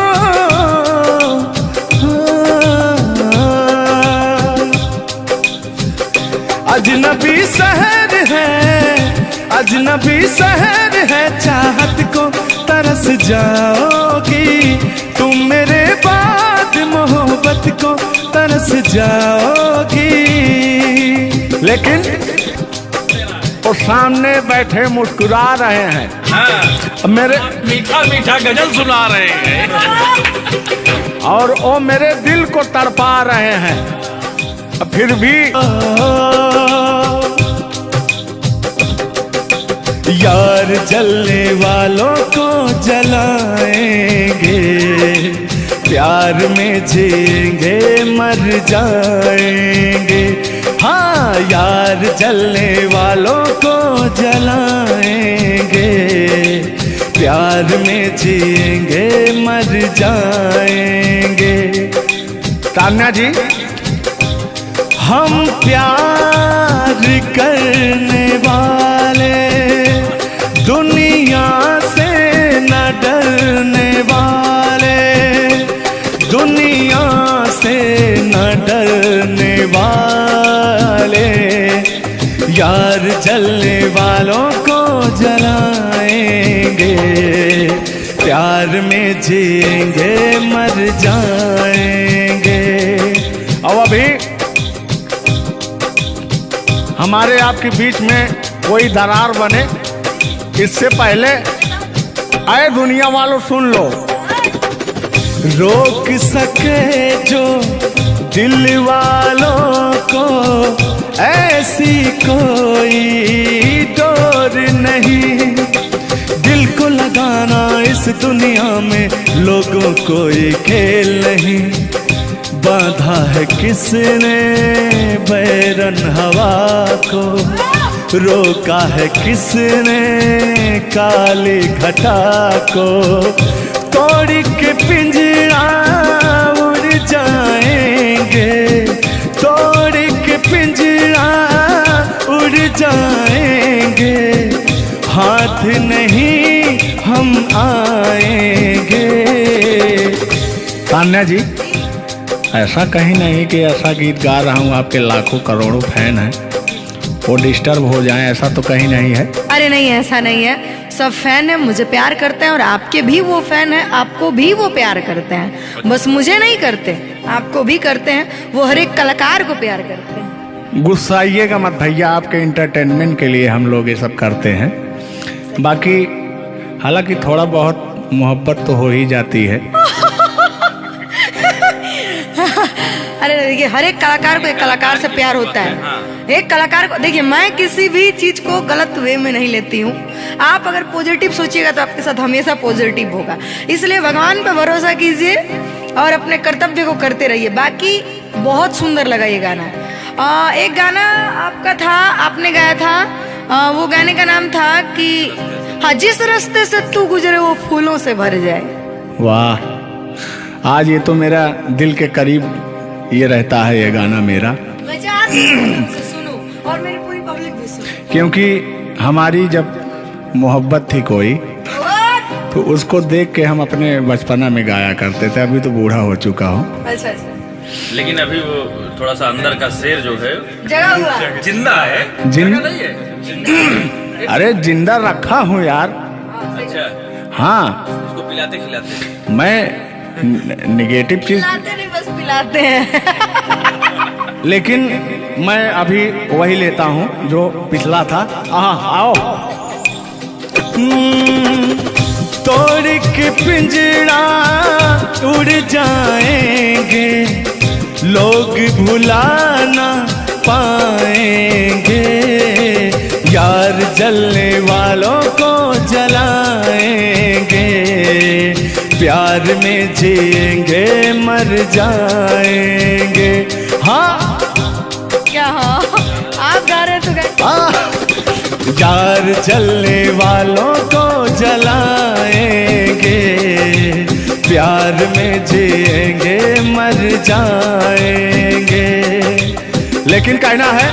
अजनबी शहर है, अजनबी शहर है, चाहत को तरस जाओगी, तुम मेरे बाद मोहब्बत को तरस जाओगी।
लेकिन वो सामने बैठे मुस्कुरा रहे हैं,
हाँ,
मेरे
मीठा मीठा गजल सुना रहे हैं,
और वो मेरे दिल को तड़पा रहे हैं, फिर भी
यार जलने वालों को जलाएंगे, प्यार में जिएंगे मर जाएंगे। हाँ, यार जलने वालों को जलाएंगे, प्यार में जिएंगे मर जाएंगे।
तान्या जी,
हम प्यार करने वाले, दुनिया से न डरने वाले, दुनिया से न डरने वाले, यार जलने वालों को जलाएं प्यार में जिएंगे मर जाएंगे।
अब अभी हमारे आपके बीच में कोई दरार बने इससे पहले आए दुनिया वालों सुन लो।
रोक सके जो दिल वालों को ऐसी कोई डोर नहीं, दिल को लगाना इस दुनिया में लोगों को ये खेल नहीं। बांधा है किसने बैरन हवा को, रोका है किसने काली घटा को, तोड़ के पिंजरा उड़ जाएंगे, तोड़ के पिंजरा उड़ जाएंगे, हाथ नहीं हम आएंगे।
तान्या जी, ऐसा कहीं नहीं कि ऐसा गीत गा रहा हूँ आपके लाखों करोड़ों फैन हैं वो डिस्टर्ब हो जाएं, ऐसा तो कहीं नहीं है।
अरे नहीं, ऐसा नहीं है। सब फैन है, मुझे प्यार करते हैं और आपके भी वो फैन है, आपको भी वो प्यार करते हैं। बस मुझे नहीं करते, आपको भी करते हैं। वो हर एक कलाकार को प्यार करते हैं।
गुस्साइएगा मत भैया, आपके इंटरटेनमेंट के लिए हम लोग ये सब करते हैं। बाकी हालांकि थोड़ा बहुत मोहब्बत तो हो ही जाती है।
अरे देखिए, हर एक कलाकार को एक कलाकार से प्यार होता है। एक कलाकार को देखिए, मैं किसी भी चीज को गलत वे में नहीं लेती हूँ। आप अगर पॉजिटिव सोचिएगा तो आपके साथ हमेशा पॉजिटिव होगा। इसलिए भगवान पे भरोसा कीजिए और अपने कर्तव्य को करते रहिए। बाकी बहुत सुंदर लगा ये गाना। एक गाना आपका था, आपने गाया था, वो गाने का नाम था कि हाँ, जिस रास्ते से तू गुजरे वो फूलों से भर जाए।
वाह, आज ये तो मेरा दिल के करीब ये रहता है ये गाना मेरा,
सुनो और मेरी पूरी पब्लिक भी सुनो।
क्योंकि हमारी जब मोहब्बत थी कोई तो उसको देख के हम अपने बचपना में गाया करते थे। अभी तो बूढ़ा हो चुका हूँ।
अच्छा अच्छा,
लेकिन अभी वो थोड़ा सा अंदर का शेर जो है
जगा हुआ
जिंदा है।
जिन
नहीं है जिंदा।
अरे जिंदा रखा हूँ यार।
अच्छा,
हाँ,
उसको पिलाते खिलाते।
मैं निगेटिव चीज
पिलाते नहीं, बस पिलाते हैं।
लेकिन मैं अभी वही लेता हूँ जो पिछला था। आओ।
तोड़ के पिंजरा उड़ जाएंगे, लोग भुला ना पाएंगे, यार जलने वालों को जलाएंगे, प्यार में जिएंगे मर जाएंगे। हाँ
क्या? हाँ, आप गा रहे तो
यार जलने वालों को जलाएंगे, प्यार में जिएंगे मर जाएंगे। लेकिन कहना है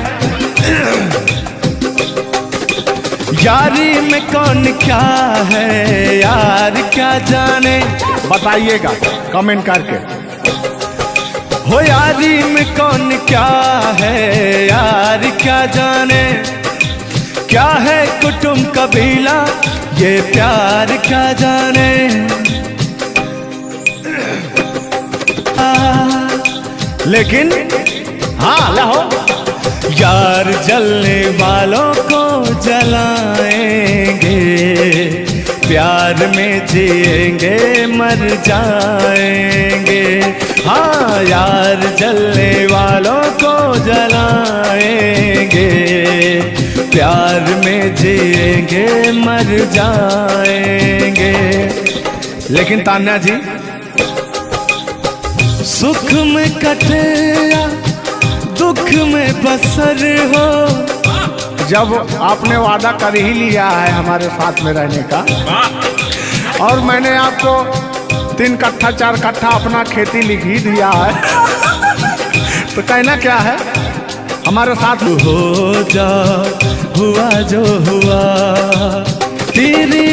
यारी में कौन क्या है यार क्या जाने,
बताइएगा कमेंट करके।
हो यारी में कौन क्या है यार क्या जाने, क्या है कुटुंब कबीला ये प्यार क्या जाने। लेकिन हाँ लाओ, यार जलने वालों को जलाएंगे, प्यार में जिएंगे मर जाएंगे। हाँ, यार जलने वालों को जलाएंगे, प्यार में जिएंगे मर जाएंगे। लेकिन तान्या जी, सुख में कटे या दुख में बसर हो,
जब आपने वादा कर ही लिया है हमारे साथ में रहने का, और मैंने आपको 3 कट्ठा 4 कट्ठा अपना खेती लिख ही दिया है, तो कहना क्या है हमारे साथ
हो जा हुआ जो हुआ, तेरे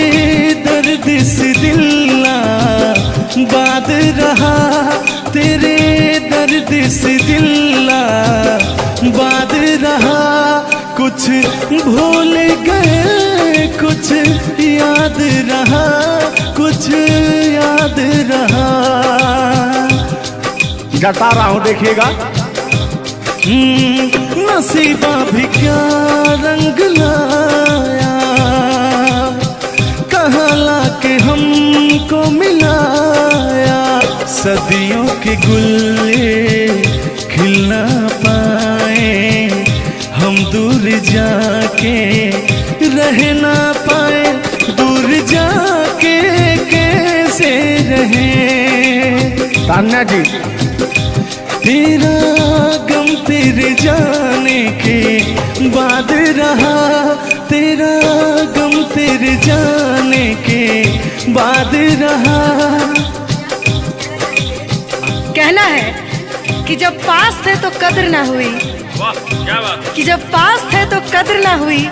दर्द से दिल ना बात रहा, तेरे दर्द से दिल ना बात रहा। कुछ भूल गए कुछ कुछ याद रहा, कुछ याद रहा।
जता रहा हूं, देखिएगा।
नसीबा भी क्या रंग लाया, कहाँ लाके हमको मिलाया। सदियों के गुल्ले खिल ना पाए, हम दूर जाके रह ना पाए। दूर जाके कैसे रहे।
तान्या जी,
तेरा गम तेरे जाने के बाद रहा, तेरा गम तेरे जाने के बाद रहा।
कहना है कि जब पास थे तो कद्र ना हुई,
वाह क्या बात।
कि जब पास थे तो कद्र ना हुई,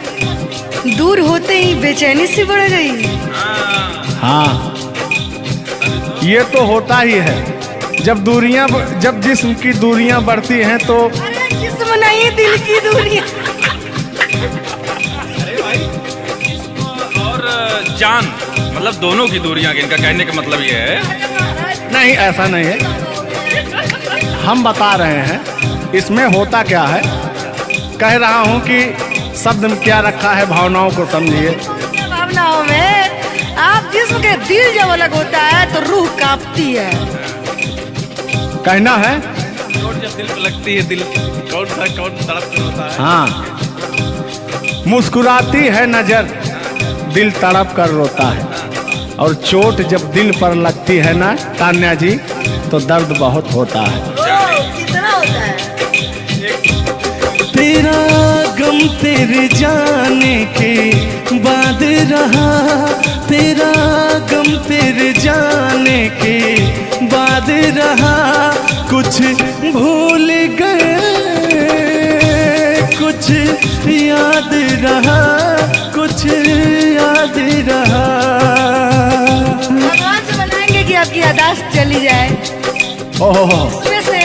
दूर होते ही बेचैनी सी बढ़ गई।
हाँ, ये तो होता ही है। जब जिस्म की दूरियां बढ़ती हैं तो
अरे जिस्म नहीं, दिल की दूरियां।
अरे भाई, जिस्म और जान मतलब दोनों की दूरियां, इनका कहने का मतलब ये है।
नहीं, ऐसा नहीं है। हम बता रहे हैं इसमें होता क्या है। कह रहा हूं कि शब्द में क्या रखा है, भावनाओं को समझिए।
भावनाओं में आप जिस्म के दिल जब अलग होता है तो रूह कांपती है।
कहना है
चोट जब दिल पे लगती है, दिल कौन तड़प कर होता है।
हाँ, मुस्कुराती है नजर, दिल तड़प कर रोता है। और चोट जब दिल पर लगती है ना तान्या जी, तो दर्द बहुत होता है।
कितना होता है।
तेरा गम तेरे जाने के बाद रहा, तेरा गम तेरे जाने के बाद रहा। कुछ भूल गए, कुछ याद रहा, कुछ याद रहा।
भगवान से बनाएंगे कि आपकी यादाश्त चली जाए,
ओहो,
उसमें से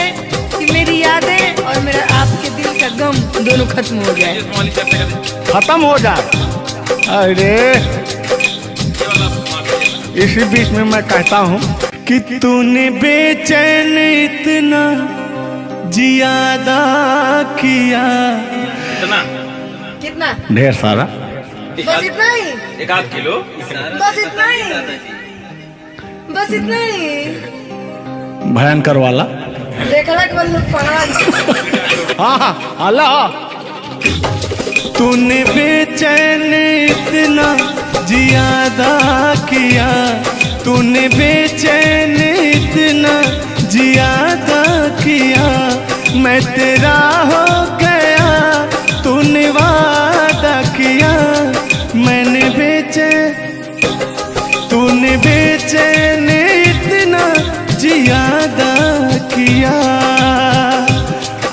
कि मेरी यादें और मेरा आपके दिल का गम दोनों खत्म हो जाए।
जिस्म वाली चर्चा करते
खत्म हो जाए। अरे इसी बीच में मैं कहता हूँ
कि तूने बेचैन इतना जियादा किया।
इतना
कितना?
ढेर सारा।
बस इतना ही,
1 किलो।
बस इतना ही, बस इतना ही।
भयंकर वाला।
देखला के बाद लोग पगला।
हाँ, अल्लाह।
तूने बेचैन इतना जियादा किया, तूने बेचैन इतना जियादा किया। मैं तेरा हो गया, तूने वादा किया। मैंने तूने बेचैन इतना जियादा किया।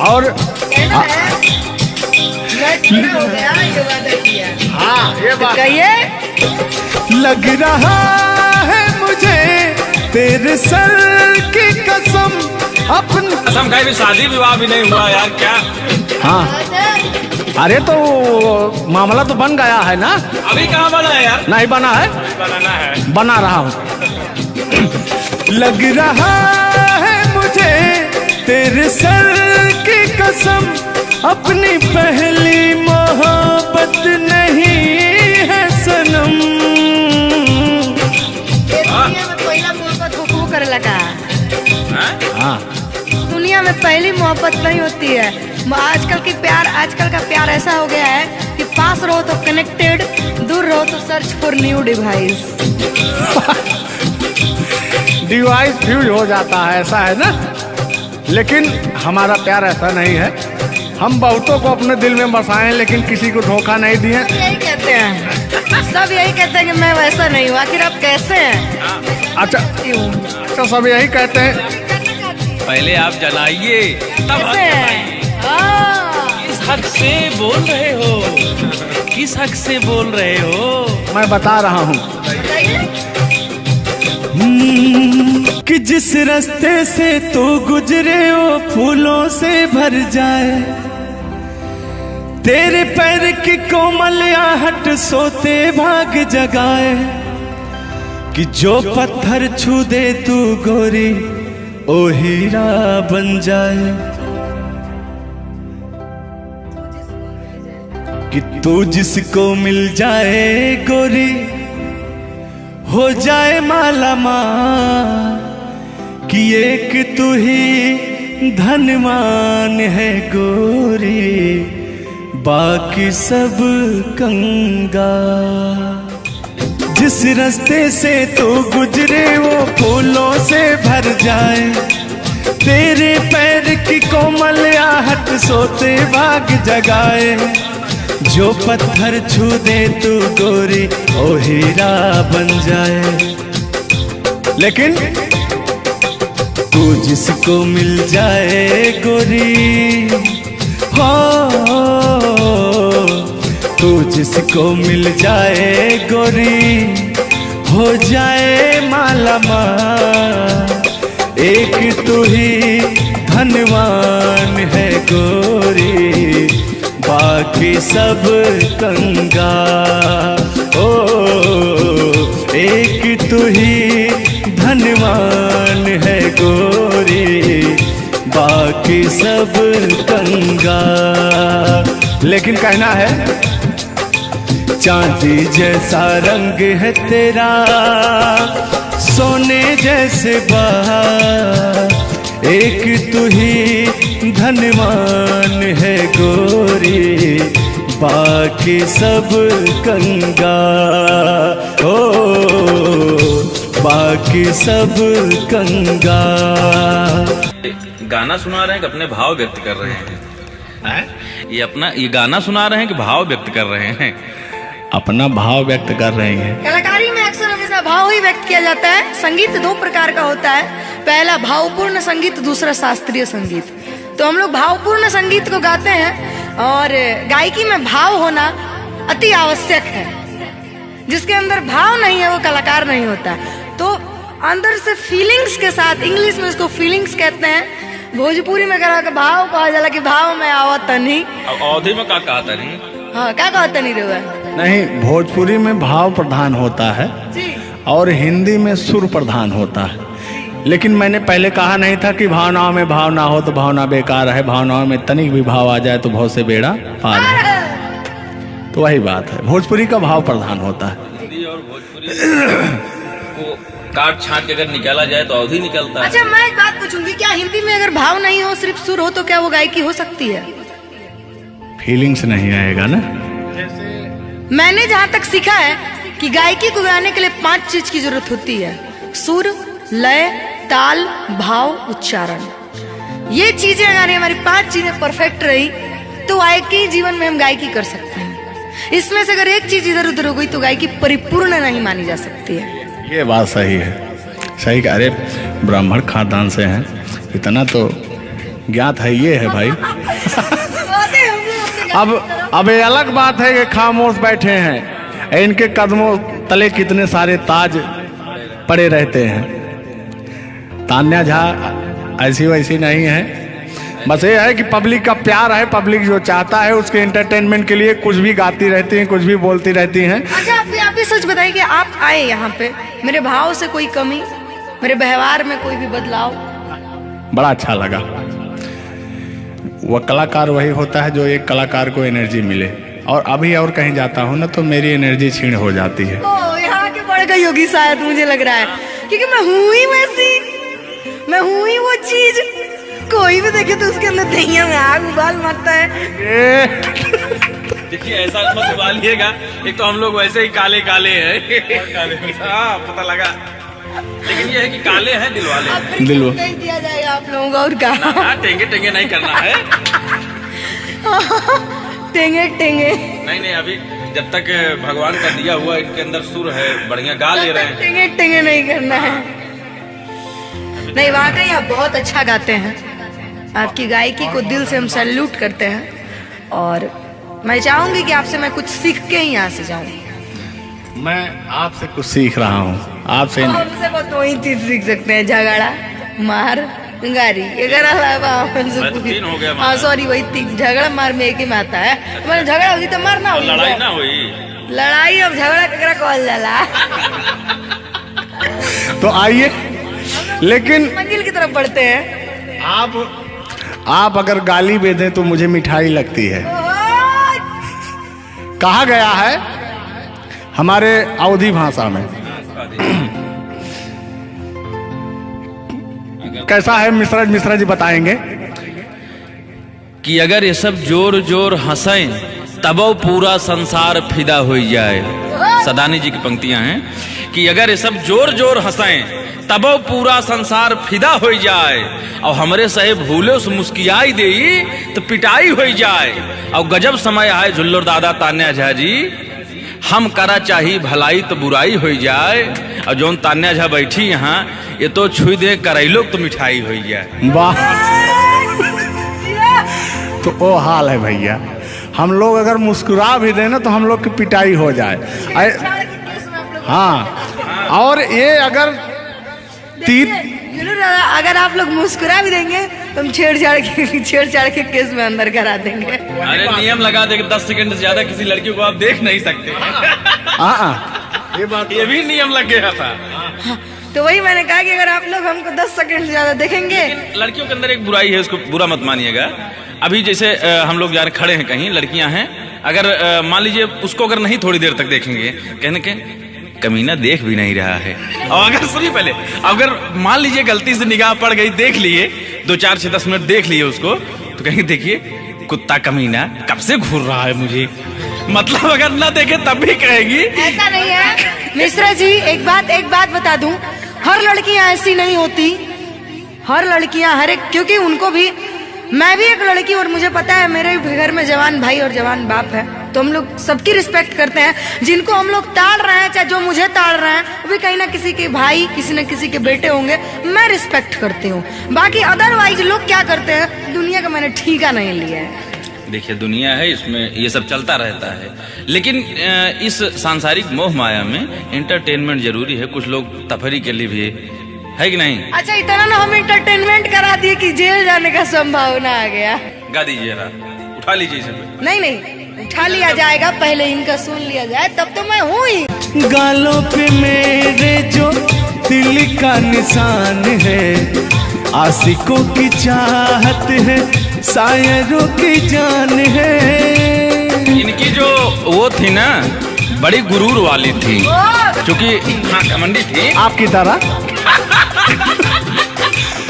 और
कहना है मैं तेरा हो गया, ये वादा किया।
हाँ, ये बात
कहिए।
लग रहा है मुझे तेरे सर की कसम, अपनी
कसम खाई भी शादी विवाह भी नहीं हुआ यार, क्या।
हाँ। अरे तो मामला तो बन गया है ना।
अभी कहाँ बना है यार।
नहीं बना है,
बनाना है।
बना रहा हूँ।
लग रहा है मुझे तेरे सर की कसम, अपनी पहली मोहब्बत नहीं है सनम।
दुनिया में पहला मोहब्बत हुक्म करे लगा।
हाँ,
दुनिया में पहली मोहब्बत नहीं होती है। आजकल का प्यार ऐसा हो गया है कि पास रहो तो कनेक्टेड, दूर रहो तो search for new device.
Device fuse हो जाता है, ऐसा है ना। लेकिन हमारा प्यार ऐसा नहीं है। हम बहुतों को अपने दिल में बसाए, लेकिन किसी को धोखा नहीं दिए।
यही कहते हैं, सब यही कहते हैं कि मैं वैसा नहीं हूँ। आखिर आप कैसे हैं?
अच्छा, सब यही कहते हैं।
पहले आप जलाइए तब हम
कैसे हैं?
किस हक से बोल रहे हो, किस हक से बोल रहे हो।
मैं बता रहा हूँ।
कि जिस रास्ते से तू गुजरे वो फूलों से भर जाए, तेरे पैर की कोमल आहट सोते भाग जगाए, कि जो पत्थर छू दे तू गोरी ओ हीरा बन जाए, कि तू जिसको मिल जाए गोरी हो जाए माला माल, कि एक तू ही धनवान है गोरी बाकी सब कंगाल। जिस रास्ते से तू गुजरे वो फूलों से भर जाए, तेरे पैर की कोमल आहट सोते भाग जगाए, जो पत्थर छू दे तू गोरी ओ हीरा बन जाए। लेकिन तू जिसको मिल जाए गोरी हो, तू जिसको मिल जाए गोरी हो जाए माला माल, एक तू ही धनवान है गोरी बाकी सब कंगाल। ओ एक तू ही धनवान है गोरी बाकी सब कंगाल। लेकिन कहना है चांदी जैसा रंग है तेरा सोने जैसे बहार, एक तू ही धनवान है गोरी बाकी सब कंगाल। ओ बाकी सब कंगाल।
गाना सुना रहे हैं कि अपने भाव व्यक्त कर रहे हैं? ये गाना सुना रहे हैं कि भाव व्यक्त कर रहे हैं?
अपना भाव व्यक्त कर रहे हैं।
कलाकारी में अक्सर हमेशा भाव ही व्यक्त किया जाता है। संगीत दो प्रकार का होता है, पहला भावपूर्ण संगीत, दूसरा शास्त्रीय संगीत। तो हम लोग भावपूर्ण संगीत को गाते हैं और गायकी में भाव होना अति आवश्यक है। जिसके अंदर भाव नहीं है वो कलाकार नहीं होता। तो अंदर से फीलिंग्स के साथ, इंग्लिश में इसको फीलिंग्स कहते हैं, भोजपुरी में करा के भाव कहा जाला कि भाव में आवत तनी।
अब अवधि में का कहा तनी?
हाँ, क्या कहा तनी रे?
नहीं, भोजपुरी में भाव प्रधान होता है
जी,
और हिंदी में सुर प्रधान होता है। लेकिन मैंने पहले कहा नहीं था कि भावनाओं में भाव ना हो तो भावना बेकार है, भावनाओं में तनिक भी भाव आ जाए तो बहुत से बेड़ा पार है। तो वही बात है, भोजपुरी का भाव प्रधान होता है।
हिंदी और भोजपुरी को काट छाट के अगर निकाला जाए तो अवधि निकलता है।
अच्छा, मैं एक बात पूछूंगी, क्या हिंदी में अगर भाव नहीं हो, सिर्फ सुर हो, तो क्या वो गायकी हो सकती है?
फीलिंग्स नहीं आएगा ना।
मैंने जहाँ तक सीखा है कि गायकी को गाने के लिए 5 चीज की जरूरत होती है: सुर, लय, ताल, भाव, उच्चारण। ये चीजें अगर हमारी 5 चीजें परफेक्ट रही तो गायकी जीवन में हम गायकी कर सकते हैं। इसमें से अगर एक चीज इधर उधर हो गई तो गायकी परिपूर्ण नहीं मानी जा सकती है।
ये बात सही है, सही। अरे ब्राह्मण खानदान से हैं, इतना तो ज्ञात है। ये है भाई। अब ये अलग बात है कि खामोश बैठे हैं, इनके कदमों तले कितने सारे ताज पड़े रहते हैं। तान्या झा ऐसी वैसी नहीं है, बस ये है कि पब्लिक का प्यार है, पब्लिक जो चाहता है उसके एंटरटेनमेंट के लिए कुछ भी गाती रहती हैं, कुछ भी बोलती रहती हैं।
अच्छा, आप भी सच बताइए कि आप आए यहाँ पे, मेरे भाव से कोई कमी, मेरे व्यवहार में कोई भी बदलाव?
बड़ा अच्छा लगा। वह कलाकार वही होता है जो एक कलाकार को एनर्जी मिले, और अभी और कहीं जाता हूँ ना तो मेरी एनर्जी छीण हो जाती है।
ओ, यहाँ के बढ़ गई होगी शायद, मुझे लग रहा है, क्योंकि मैं हूँ ही वैसी, मैं हूँ ही वो चीज। कोई भी देखे तो उसके अंदर दहिया में आग उबाल मारता है।
देखिए, ऐसा मत उबालिएगा, एक तो हम लोग वैसे ही काले काले हैं। हाँ, पता लगा। लेकिन ये है कि काले हैं दिल वाले।
दिल
नहीं दिया जाएगा आप लोगों को, और क्या?
टेंगे टेंगे नहीं करना है।
टेंगे टेंगे
नहीं, अभी जब तक भगवान का दिया हुआ इनके अंदर सुर है, बढ़िया गा ले रहे हैं।
टेंगे टेंगे नहीं करना है। नहीं, वाकई आप बहुत अच्छा गाते हैं। आपकी गायकी को दिल से हम सैल्यूट करते हैं, और मैं चाहूंगी कि आपसे मैं कुछ सीख के ही यहाँ से जाऊँ।
मैं आपसे कुछ सीख रहा हूँ, आपसे
हमसे बस वही चीज सीख सकते हैं, झगड़ा, मार, गारी अगर
तीन हो गया
हाँ सॉरी वही तीन झगड़ा मार में एक ही में आता है मैंने झगड़ा होगी तो मारना होगी
लड़ाई ना हुई
लड़ाई अब झगड़ा ककरा कहल जाला
तो आइए, लेकिन
मंजिल की तरफ बढ़ते हैं।
आप अगर गाली दे दें तो मुझे मिठाई लगती है। कहा गया है हमारे अवधी भाषा में, कैसा है मिश्रा जी बताएंगे
कि अगर ये सब जोर जोर हंसें तब पूरा संसार फिदा हो जाए। सदानी जी की पंक्तियां हैं कि अगर ये सब जोर जोर हंसें तब पूरा संसार फिदा हो जाए और हमरे सहे भूले से मुस्कियाई दे तो पिटाई हो जाए। और गजब समय आए झुल्लर दादा तान्या झा जी, हम करा चाही भलाई तो बुराई हो जाए। और जोन तान्या झा बैठी यहाँ ये तो छुई दे करैलो तो मिठाई हो जाए।
वाह, तो वो हाल है भैया, हम लोग अगर मुस्कुरा भी देना तो हम लोग की पिटाई हो जाए। हाँ, और ये अगर
अगर आप लोग मुस्कुरा भी देंगे तो हम छेड़छाड़ के केस में अंदर करा देंगे।
अरे नियम लगा दे 10 सेकंड से ज्यादा किसी लड़की को आप देख नहीं सकते। ये भी नियम लग गया था।
तो वही मैंने कहा कि अगर आप लोग हमको 10 सेकंड से ज्यादा देखेंगे।
लड़कियों के अंदर एक बुराई है, उसको बुरा मत मानिएगा। अभी जैसे हम लोग यार खड़े हैं कहीं, लड़कियां हैं, अगर मान लीजिए उसको अगर नहीं थोड़ी देर तक देखेंगे, कहने के कमीना देख भी नहीं रहा है। और अगर सुनिए पहले, अगर मान लीजिए गलती से निगाह पड़ गई, देख लिए 2 4 6 10 मिनट देख लिए उसको, तो कहेंगे देखिए कुत्ता कमीना कब से घूर रहा है मुझे। मतलब अगर ना देखे तब भी कहेगी।
ऐसा नहीं है मिश्रा जी, एक बात बता दूं, हर लड़कियां ऐसी नहीं होती। हर लड़कियां हर एक, क्योंकि उनको भी, मैं भी एक लड़की और मुझे पता है मेरे घर में जवान भाई और जवान बाप है, तो हम लोग सबकी रिस्पेक्ट करते हैं। जिनको हम लोग ताड़ रहे हैं, चाहे जो मुझे ताड़ रहे हैं, वो भी कहीं ना किसी के भाई, किसी न किसी के बेटे होंगे, मैं रिस्पेक्ट करती हूँ। बाकी अदरवाइज लोग क्या करते हैं, दुनिया का मैंने ठीका नहीं लिया है।
देखिए दुनिया है, इसमें ये सब चलता रहता है, लेकिन इस सांसारिक मोह माया में एंटरटेनमेंट जरूरी है। कुछ लोग तफरी के लिए भी है कि नहीं।
अच्छा, इतना ना हम एंटरटेनमेंट करा दिए कि जेल जाने का संभावना आ गया।
गा दीजिए, उठा लीजिए इसे।
नहीं उठा लिया जाएगा, पहले इनका सुन लिया जाए, तब तो मैं हूँ ही।
गालों पे मेरे जो दिल का निशान है, आशिकों की चाहत है, शायरों की जान है।
इनकी जो वो थी ना, बड़ी गुरूर वाली थी, क्योंकि हाँ घमंडी थी
आपकी तरह।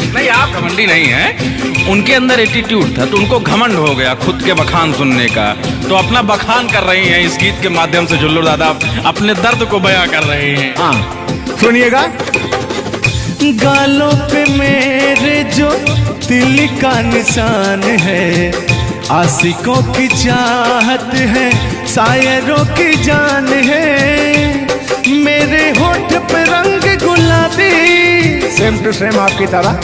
नहीं, आप घमंडी नहीं है, उनके अंदर एटीट्यूड था, तो उनको घमंड हो गया खुद के बखान सुनने का, तो अपना बखान कर रही हैं इस गीत के माध्यम से। झुल्लर दादा अपने दर्द को बयां कर रहे हैं।
हाँ सुनिएगा।
गालों पे मेरे जो दिल का निशान है, आशिकों की चाहत है, शायरों की जान है। मेरे होठ पे रंग गुलाबी,
सेम टू सेम आपकी तरह।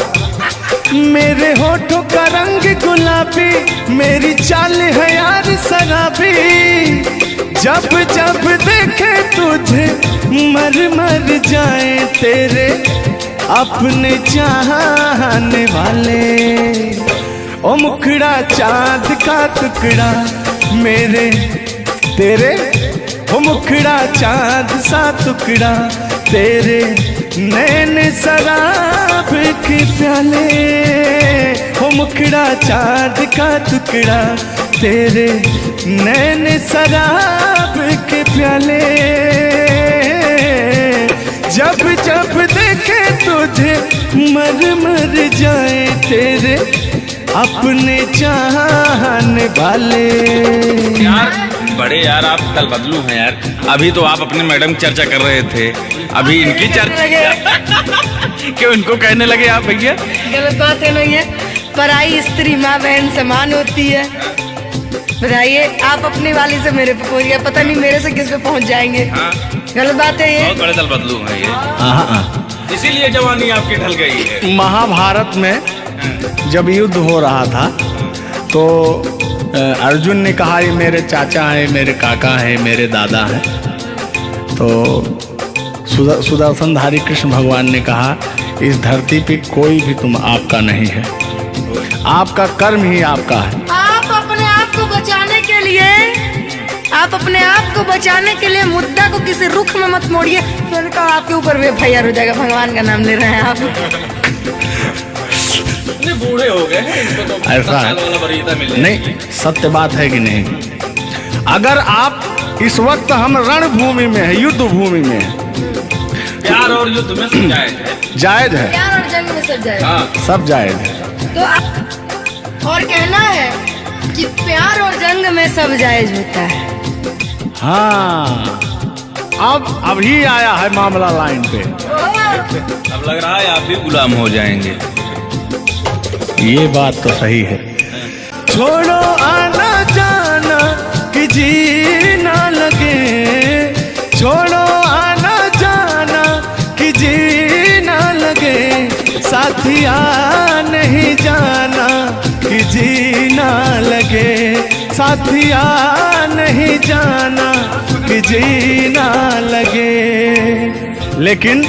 मेरे होठों का रंग गुलाबी, मेरी चाल है यार शराबी। जब जब देखे तुझे मर मर जाए तेरे अपने चाहने वाले। ओ मुखड़ा चांद का टुकड़ा मेरे तेरे, ओ मुखड़ा चांद सा टुकड़ा तेरे, नैन शराब के प्याले। ओ मुखड़ा चांद का टुकड़ा तेरे, नैन शराब के प्याले। जब जब देखे तुझे मर मर जाए तेरे अपने चाहने वाले।
यार बड़े यार आप कल बदलू हैं यार। अभी तो आप अपने मैडम की चर्चा कर रहे थे, अभी इनकी चर्चा क्यों इनको कहने लगे आप भैया?
गलत बात है नहीं है, पराई स्त्री माँ बहन समान होती है। बताइए, आप अपने वाली से मेरे पे पहुंच गए, पता नहीं मेरे से किस पे पहुंच जाएंगे।
हाँ।
गलत बात है ये।
बहुत बड़े दल बदलू हैं ये, इसीलिए जवानी आपकी ढल गई है।
महाभारत में जब युद्ध हो रहा था तो अर्जुन ने कहा ये मेरे चाचा हैं, मेरे काका हैं, मेरे दादा हैं। तो सुदर्शनधारी कृष्ण भगवान ने कहा इस धरती पे कोई भी तुम आपका आपका नहीं है, आपका कर्म ही आपका है।
आप अपने आप को बचाने के लिए, आप अपने आप को बचाने के लिए मुद्दा को किसी रुख में मत मोड़िए। मैंने कहा आपके ऊपर भी FIR हो जाएगा, भगवान का नाम ले रहे हैं आप।
बूढ़े हो गए हैं, इनको तो
ऐसा है नहीं, सत्य बात है कि नहीं। अगर आप इस वक्त हम रणभूमि में है, युद्ध भूमि में है,
प्यार और युद्ध में सब जायज है,
जायज है,
प्यार और जंग में सब जाएगा।
हाँ।
सब जायज है।
तो और कहना है कि प्यार और जंग में सब जायज होता है।
हाँ, अब अभी आया है मामला लाइन पे।
अब लग रहा है आप भी गुलाम हो जाएंगे।
ये बात तो सही है।
छोड़ो आना जाना कि जी ना लगे, छोड़ो आना जाना कि जी ना लगे, साथिया नहीं जाना कि जी ना लगे, साथिया नहीं जाना कि जी ना लगे।
लेकिन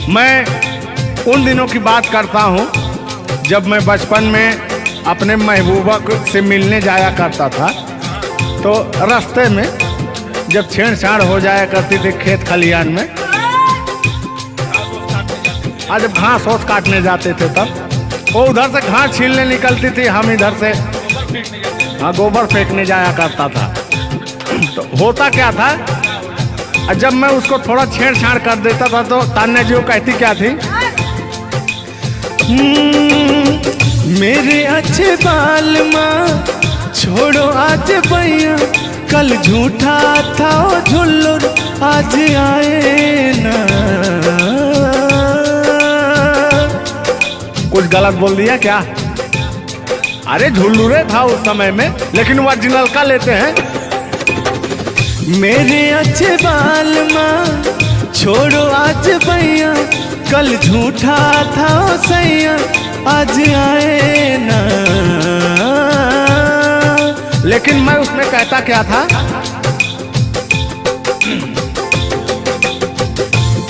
मैं उन दिनों की बात करता हूँ जब मैं बचपन में अपने महबूबा से मिलने जाया करता था, तो रास्ते में जब छेड़छाड़ हो जाया करती थी खेत खलियान में, आज जब घास ओस काटने जाते थे तब वो उधर से घास छीलने निकलती थी, हम इधर से हाँ गोबर फेंकने जाया करता था। तो होता क्या था, जब मैं उसको थोड़ा छेड़छाड़ कर देता था तो तान्या जी वो कहती क्या थी,
मेरे अच्छे बाल माँ छोड़ो आज भैया, कल झूठा था ओ झुल्लुर आज आए ना।
कुछ गलत बोल दिया क्या? अरे झुल्लुरे था उस समय में, लेकिन ओरिजिनल का लेते हैं।
मेरे अच्छे बाल माँ छोड़ो आज भैया, कल झूठा था ओ सैया आज आए ना।
लेकिन मैं उसमें कहता क्या था,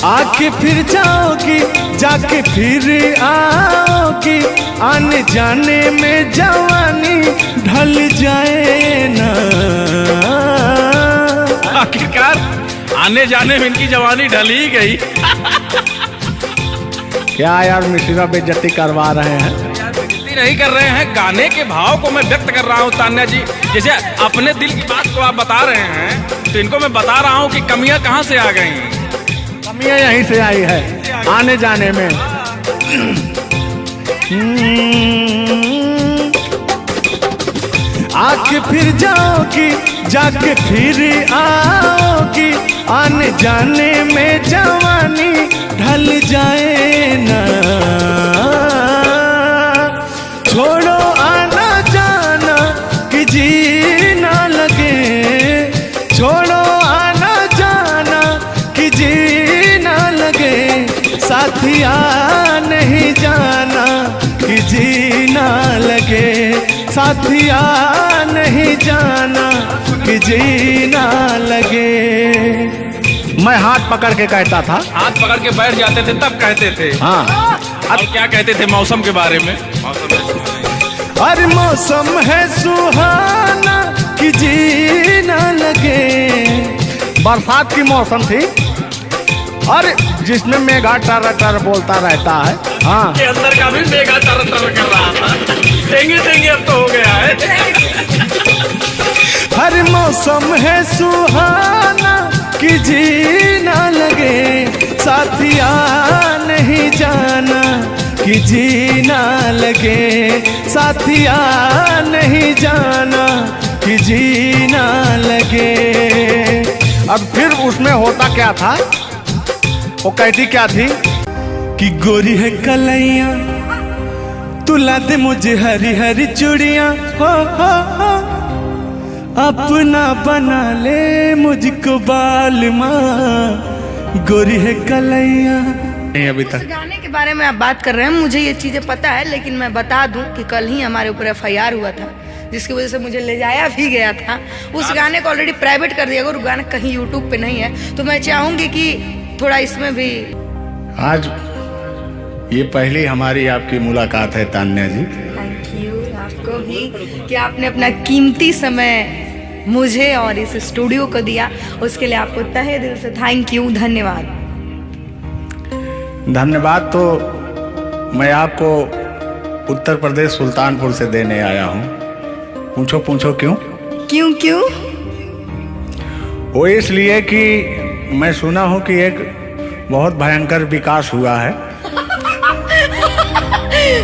आके फिर जाओगी जाके फिर आओगी, आने जाने में जवानी ढल जाए ना।
आखिरकार आने जाने में इनकी जवानी ढल ही गई।
क्या यार मिश्रा बेइज्जती करवा रहे हैं?
बेइज्जती नहीं कर रहे हैं, गाने के भाव को मैं व्यक्त कर रहा हूँ तान्या जी। जैसे अपने दिल की बात को आप बता रहे हैं, तो इनको मैं bता रहा हूँ कि कमियां कहाँ से आ गई।
कमियां यहीं से आई है आने जाने में।
आके फिर जाओगी जाके फिर आओगी, आने जाने में जवानी ढल जाए ना। छोड़ो आना जाना कि जी ना लगे, छोड़ो आना जाना कि जी ना लगे, साथिया नहीं जाना कि जी ना लगे, साथिया नहीं जाना कि जी ना लगे।
मैं हाथ पकड़ के कहता था,
हाथ पकड़ के बैठ जाते थे तब कहते थे।
हाँ
अब क्या कहते थे मौसम के बारे में?
अरे मौसम है सुहाना कि जी ना लगे।
बरसात की मौसम थी, अरे जिसमें मेघा टर टर बोलता रहता है। हाँ
के अंदर का भी मेघा तर तर कर रहा था। देंगे देंगे अब तो हो गया है।
हर मौसम है सुहाना कि जी ना लगे, साथिया नहीं जाना कि जी ना लगे, साथिया नहीं जाना कि जी ना लगे।
अब फिर उसमें होता क्या था, वो कहती क्या थी
कि गोरी है कलैया तुला दे मुझे हरी हरी चूड़ियां, हो अपना बना ले मुझको बाल माँ, गोरी है कलैया।
नहीं अभी तक
गाने के बारे में आप बात कर रहे हैं, मुझे ये चीजें पता है, लेकिन मैं बता दूं कि कल ही हमारे ऊपर FIR हुआ था, जिसकी वजह से मुझे ले जाया भी गया था। उस गाने को ऑलरेडी प्राइवेट कर दिया, अगर गाना कहीं यूट्यूब पे नहीं है तो मैं चाहूंगी कि थोड़ा इसमें भी।
आज ये पहली हमारी आपकी मुलाकात है तान्या जी।
थैंक यू आपको भी कि आपने अपना कीमती समय मुझे और इस स्टूडियो को दिया, उसके लिए आपको तहे दिल से थैंक यू, धन्यवाद।
धन्यवाद तो मैं आपको उत्तर प्रदेश सुल्तानपुर से देने आया हूँ। पूछो पूछो क्यों?
क्यों क्यों?
वो इसलिए कि मैं सुना हूँ कि एक बहुत भयंकर विकास हुआ है।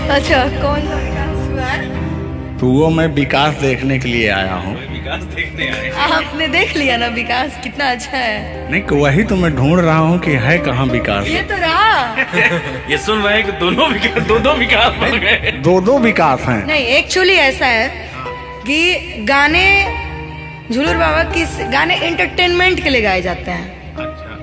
अच्छा, कौन सा विकास हुआ है?
तो वो मैं विकास देखने के लिए आया हूँ।
विकास देखने आए।
आपने देख लिया ना विकास कितना अच्छा है?
नहीं, वही तो मैं ढूंढ रहा हूँ कि है कहाँ विकास।
ये तो रहा।
ये सुन रहे हैं कि दोनों विकास, दो विकास बन गए।
दो विकास हैं।
नहीं, एक्चुअली ऐसा है कि गाने झुलूर बाबा की गाने एंटरटेनमेंट के लिए गाए जाते हैं।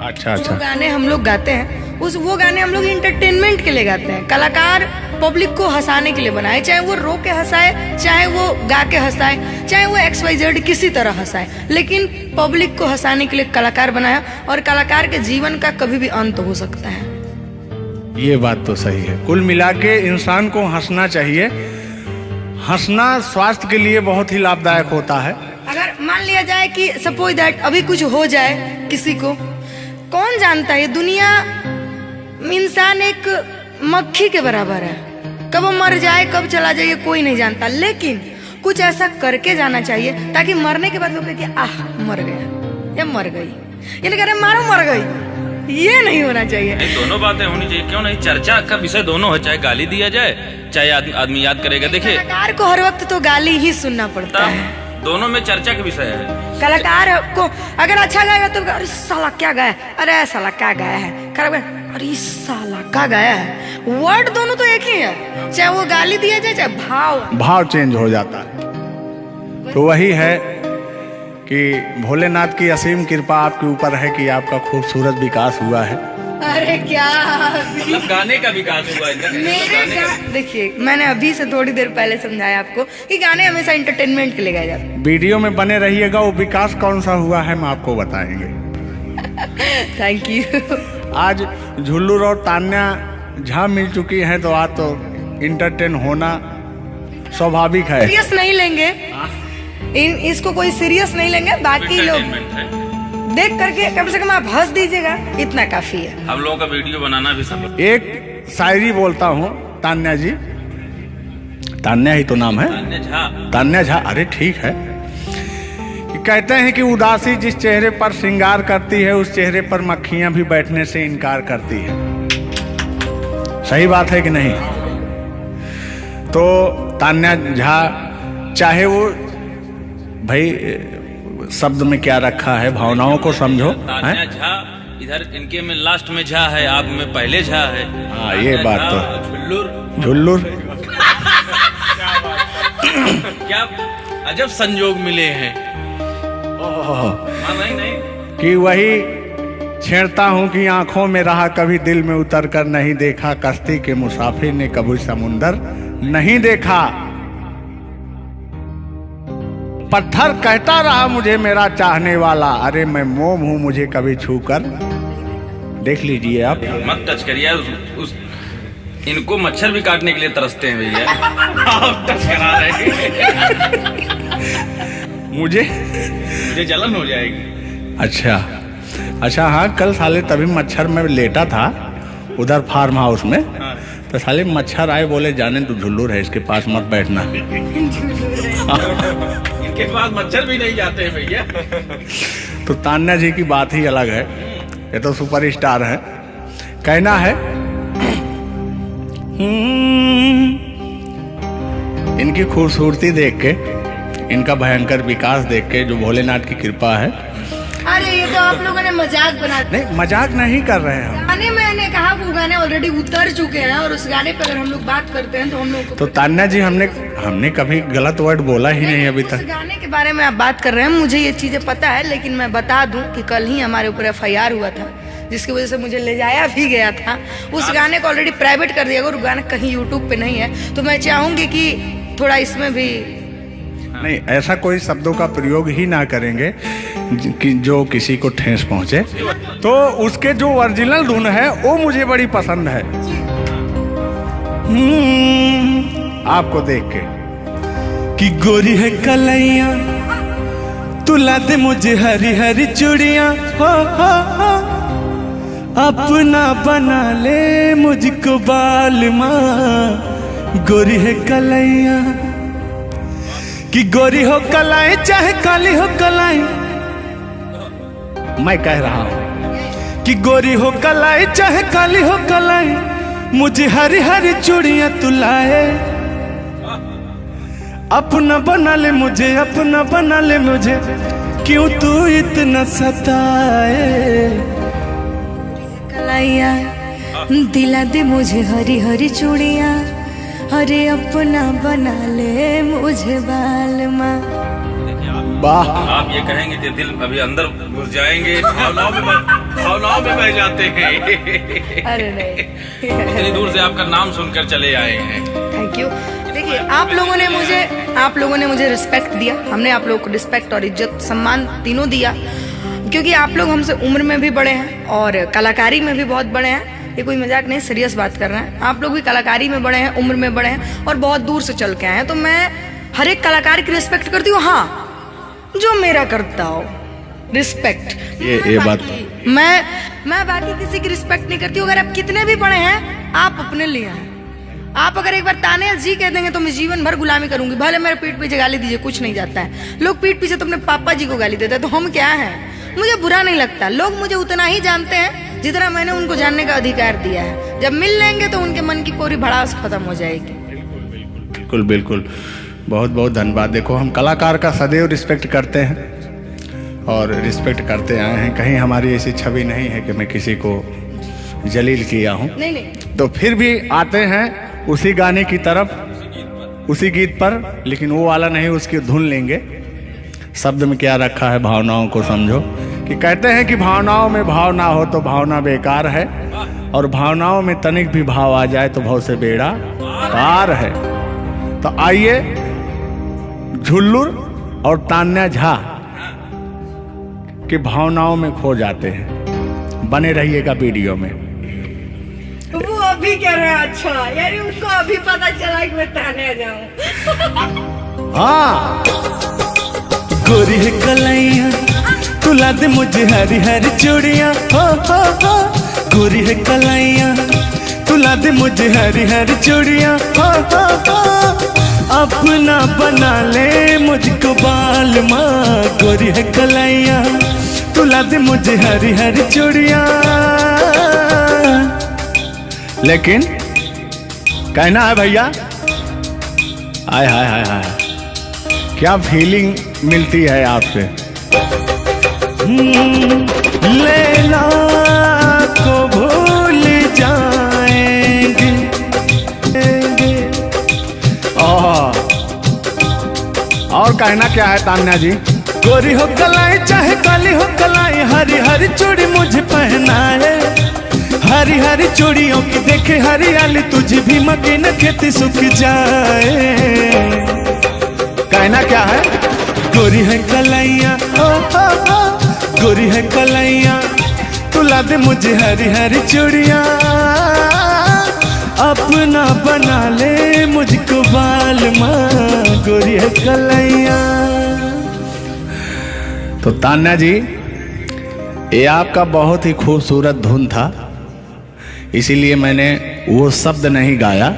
अच्छा
जो गाने हम लोग गाते हैं वो गाने हम लोग इंटरटेनमेंट के लिए गाते हैं। कलाकार पब्लिक को हंसाने के लिए बनाए, चाहे वो रो के हंसाए, चाहे वो गा के हंसाए, चाहे वो XYZ किसी तरह हंसाए, लेकिन पब्लिक को हंसाने के लिए कलाकार बनाया। और कलाकार के जीवन का कभी भी अंत हो सकता है।
ये बात तो सही है। कुल मिला के इंसान को हंसना चाहिए। हंसना स्वास्थ्य के लिए बहुत ही लाभदायक होता है।
अगर मान लिया जाए कि सपोज दैट अभी कुछ हो जाए किसी को, कौन जानता है? दुनिया इंसान एक मक्खी के बराबर है, कब वो मर जाए कब चला जाए कोई नहीं जानता, लेकिन कुछ ऐसा करके जाना चाहिए ताकि मरने के बाद लोग कहे कि आह मर गया या मर गई, ये नहीं कह रहे मारो मर गई। ये नहीं होना चाहिए।
दोनों बातें होनी चाहिए। क्यों नहीं? चर्चा का विषय दोनों है, चाहे गाली दिया जाए चाहे आदमी याद करेगा। देखिए,
कलाकार को हर वक्त तो गाली ही सुनना पड़ता है।
दोनों में चर्चा का विषय है।
कलाकार को अगर अच्छा गाएगा तो अरे साला क्या गाया, अरे साला क्या गाया है, खराब गाया, अरे साला क्या गाया है। वर्ड दोनों तो एक ही है, चाहे वो गाली दिया जाए चाहे
भाव चेंज हो जाता है। तो वही है कि भोलेनाथ की असीम कृपा आपके ऊपर है कि आपका खूबसूरत विकास हुआ है।
अरे क्या
मतलब गाने का विकास हुआ है।
देखिए, मैंने अभी से थोड़ी देर पहले समझाया आपको कि गाने हमेशा एंटरटेनमेंट के लिए गाए जाते हैं।
वीडियो में बने रहिएगा, वो विकास कौन सा हुआ है हम आपको बताएंगे।
Thank you.
आज झुल्लूर और तान्या झा मिल चुकी हैं, तो आज तो इंटरटेन होना स्वाभाविक है।
सीरियस नहीं लेंगे, इसको कोई सीरियस नहीं लेंगे। बाकी लोग देख करके कम से कम आप हंस दीजिएगा, इतना काफी है।
हम लोगों का वीडियो बनाना भी सब।
एक शायरी बोलता हूँ तान्या जी। तान्या ही तो नाम है। तान्या झा। अरे ठीक है। कि कहते हैं कि उदासी जिस चेहरे पर श्रृंगार करती है, उस चेहरे पर मक्खियां भी बैठने से इनकार करती है। सही बात है कि नहीं? तो तान्या झा, चाहे वो भाई शब्द में क्या रखा है, भावनाओं को समझो।
तान्या झा इधर इनके में लास्ट में झा है, आप में पहले झा है।
हाँ, ये बात तो झुल्लुर
क्या अजब संजोग मिले हैं। नहीं
कि वही छेड़ता हूँ कि आंखों में रहा कभी दिल में उतर कर नहीं देखा, कश्ती के मुसाफिर ने कभी समुंदर नहीं देखा। पत्थर कहता रहा मुझे मेरा चाहने वाला, अरे मैं मोम हूँ मुझे कभी छूकर देख लीजिए आप।
मत टच करिए इनको, मच्छर भी काटने के लिए तरसते हैं भैया। आप टच करा रहे हैं। मुझे जलन हो जाएगी।
अच्छा हाँ, कल साले तभी मच्छर में लेटा था उधर फार्म हाउस में।
हाँ।
तो साले मच्छर आए, बोले जाने तू झुल्लूर है, इसके पास मत बैठना।
इनके पास मच्छर भी नहीं जाते हैं भैया।
तो तान्या जी की बात ही अलग है, ये तो सुपरस्टार है। कहना है इनकी खूबसूरती देख के, इनका भयंकर विकास देख के, जो भोलेनाथ की कृपा है।
अरे ये तो आप लोगों ने मजाक बना दिया।
नहीं, मजाक नहीं कर रहे हैं।
गाने मैंने कहा वो गाने ऑलरेडी उतर चुके हैं, और उस गाने पे अगर हम लोग बात करते हैं तो हम लोग
तो तान्या जी, हमने कभी गलत वर्ड बोला ही नहीं अभी तक।
उस गाने के बारे में आप बात कर रहे हैं, मुझे ये चीजें पता है, लेकिन मैं बता दूं कि कल ही हमारे ऊपर FIR हुआ था, जिसकी वजह से मुझे ले जाया भी गया था। उस गाने को ऑलरेडी प्राइवेट कर दिया गया, और गाना कहीं यूट्यूब पे नहीं है। तो मैं चाहूंगी कि थोड़ा इसमें भी
नहीं, ऐसा कोई शब्दों का प्रयोग ही ना करेंगे कि जो किसी को ठेस पहुंचे। तो उसके जो ओरिजिनल धुन है वो मुझे बड़ी पसंद है। आपको देख के।
कि गोरी है कलैया तू ला दे मुझे हरी हरी चूड़ियां, हो अपना बना ले मुझको बाल माँ। गोरी है कलैया कि गोरी हो कलाई चाहे काली हो कलाई,
मैं कह रहा हूं
कि गोरी हो कलाई चाहे काली हो कलाई, मुझे हरी हरी चूड़ियां तू लाए। अपना बना ले मुझे, अपना बना ले मुझे, क्यों तू इतना सताए।
कलाइया दिला दे मुझे हरी हरी चूड़ियाँ, अरे अपना बना ले मुझे बाल माँ।
वाह,
आप ये कहेंगे कि दिल अभी अंदर घुस जाएंगे, भावनाओं में बह जाते हैं।
अरे नहीं,
इतनी दूर से आपका नाम सुनकर चले आए हैं।
Thank you. देखिए आप लोगों ने मुझे रिस्पेक्ट दिया, हमने आप लोगों को रिस्पेक्ट और इज्जत सम्मान तीनों दिया, क्योंकि आप लोग हमसे उम्र में भी बड़े हैं और कलाकारी में भी बहुत बड़े हैं। ये कोई मजाक नहीं, सीरियस बात कर रहे हैं। आप लोग भी कलाकारी में बड़े हैं, उम्र में बड़े हैं और बहुत दूर से चल के आए हैं, तो मैं हर एक कलाकार की रिस्पेक्ट करती हूँ। हाँ, जो मेरा करता हो रिस्पेक्ट,
ये बात
मैं बाकी किसी की रिस्पेक्ट नहीं करती हूँ। अगर आप कितने भी बड़े हैं, आप अपने लिए हैं। आप अगर एक बार ताने जी कह देंगे तो मैं जीवन भर गुलामी करूंगी, भले मेरे पीठ पीछे गाली दीजिए, कुछ नहीं जाता है। लोग पीठ पीछे तो अपने पापा जी को गाली देते हैं, तो हम क्या हैं? मुझे बुरा नहीं लगता, लोग मुझे उतना ही जानते हैं जितना मैंने उनको जानने का अधिकार दिया है। जब मिल लेंगे तो उनके मन की पूरी भड़ास खत्म हो जाएगी।
बिल्कुल बिल्कुल, बहुत बहुत धन्यवाद। देखो, हम कलाकार का सदैव रिस्पेक्ट करते हैं और रिस्पेक्ट करते आए हैं। कहीं हमारी ऐसी छवि नहीं है कि मैं किसी को जलील किया हूँ।
नहीं,
तो फिर भी आते हैं उसी गाने की तरफ, उसी गीत पर, लेकिन वो वाला नहीं, उसकी धुन लेंगे। शब्द में क्या रखा है, भावनाओं को समझो। कि कहते हैं कि भावनाओं में भाव ना हो तो भावना बेकार है, और भावनाओं में तनिक भी भाव आ जाए तो भाव से बेड़ा पार है। तो आइए, झुल्लुर और तान्या झा की भावनाओं में खो जाते हैं। बने रहिएगा वीडियो में।
वो अभी कह रहे हैं, अच्छा यानी उनको अभी पता चला कि मैं ताने जाऊं।
हाँ,
गोरी है कलैया तू ला दे मुझे हरी हरी चूड़ियां, हो गोरी है कलैया तू ला दे मुझे हरी हरी चूड़ियां, हो अपना बना ले मुझको बाल माँ। गोरी है कलैया तू ला दे मुझे हरी हरी चूड़ियां।
लेकिन कहना है भैया, हाय हाय हाय हाय, क्या फीलिंग मिलती है आपसे।
लैला को भूल जाएंगे।
और कहना क्या है तान्या जी।
गोरी हो कलाई चाहे काली हो कलाई, हरी हरी चूड़ी मुझे पहनाए। हरी हरी चूड़ियों की देखे हरियाली, तुझे भी मके न खेती सूख जाए।
कहना क्या है।
गोरी है कलैया, गोरी है कलैया तू ला दे मुझे हरी हरी चूड़ियां, अपना बना ले मुझको बाल माँ। गोरी है कलैया।
तो तान्या जी, ये आपका बहुत ही खूबसूरत धुन था, इसीलिए मैंने वो शब्द नहीं गाया,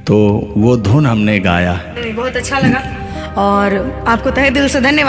तो वो धुन हमने गाया।
बहुत अच्छा लगा और आपको तहे दिल से धन्यवाद।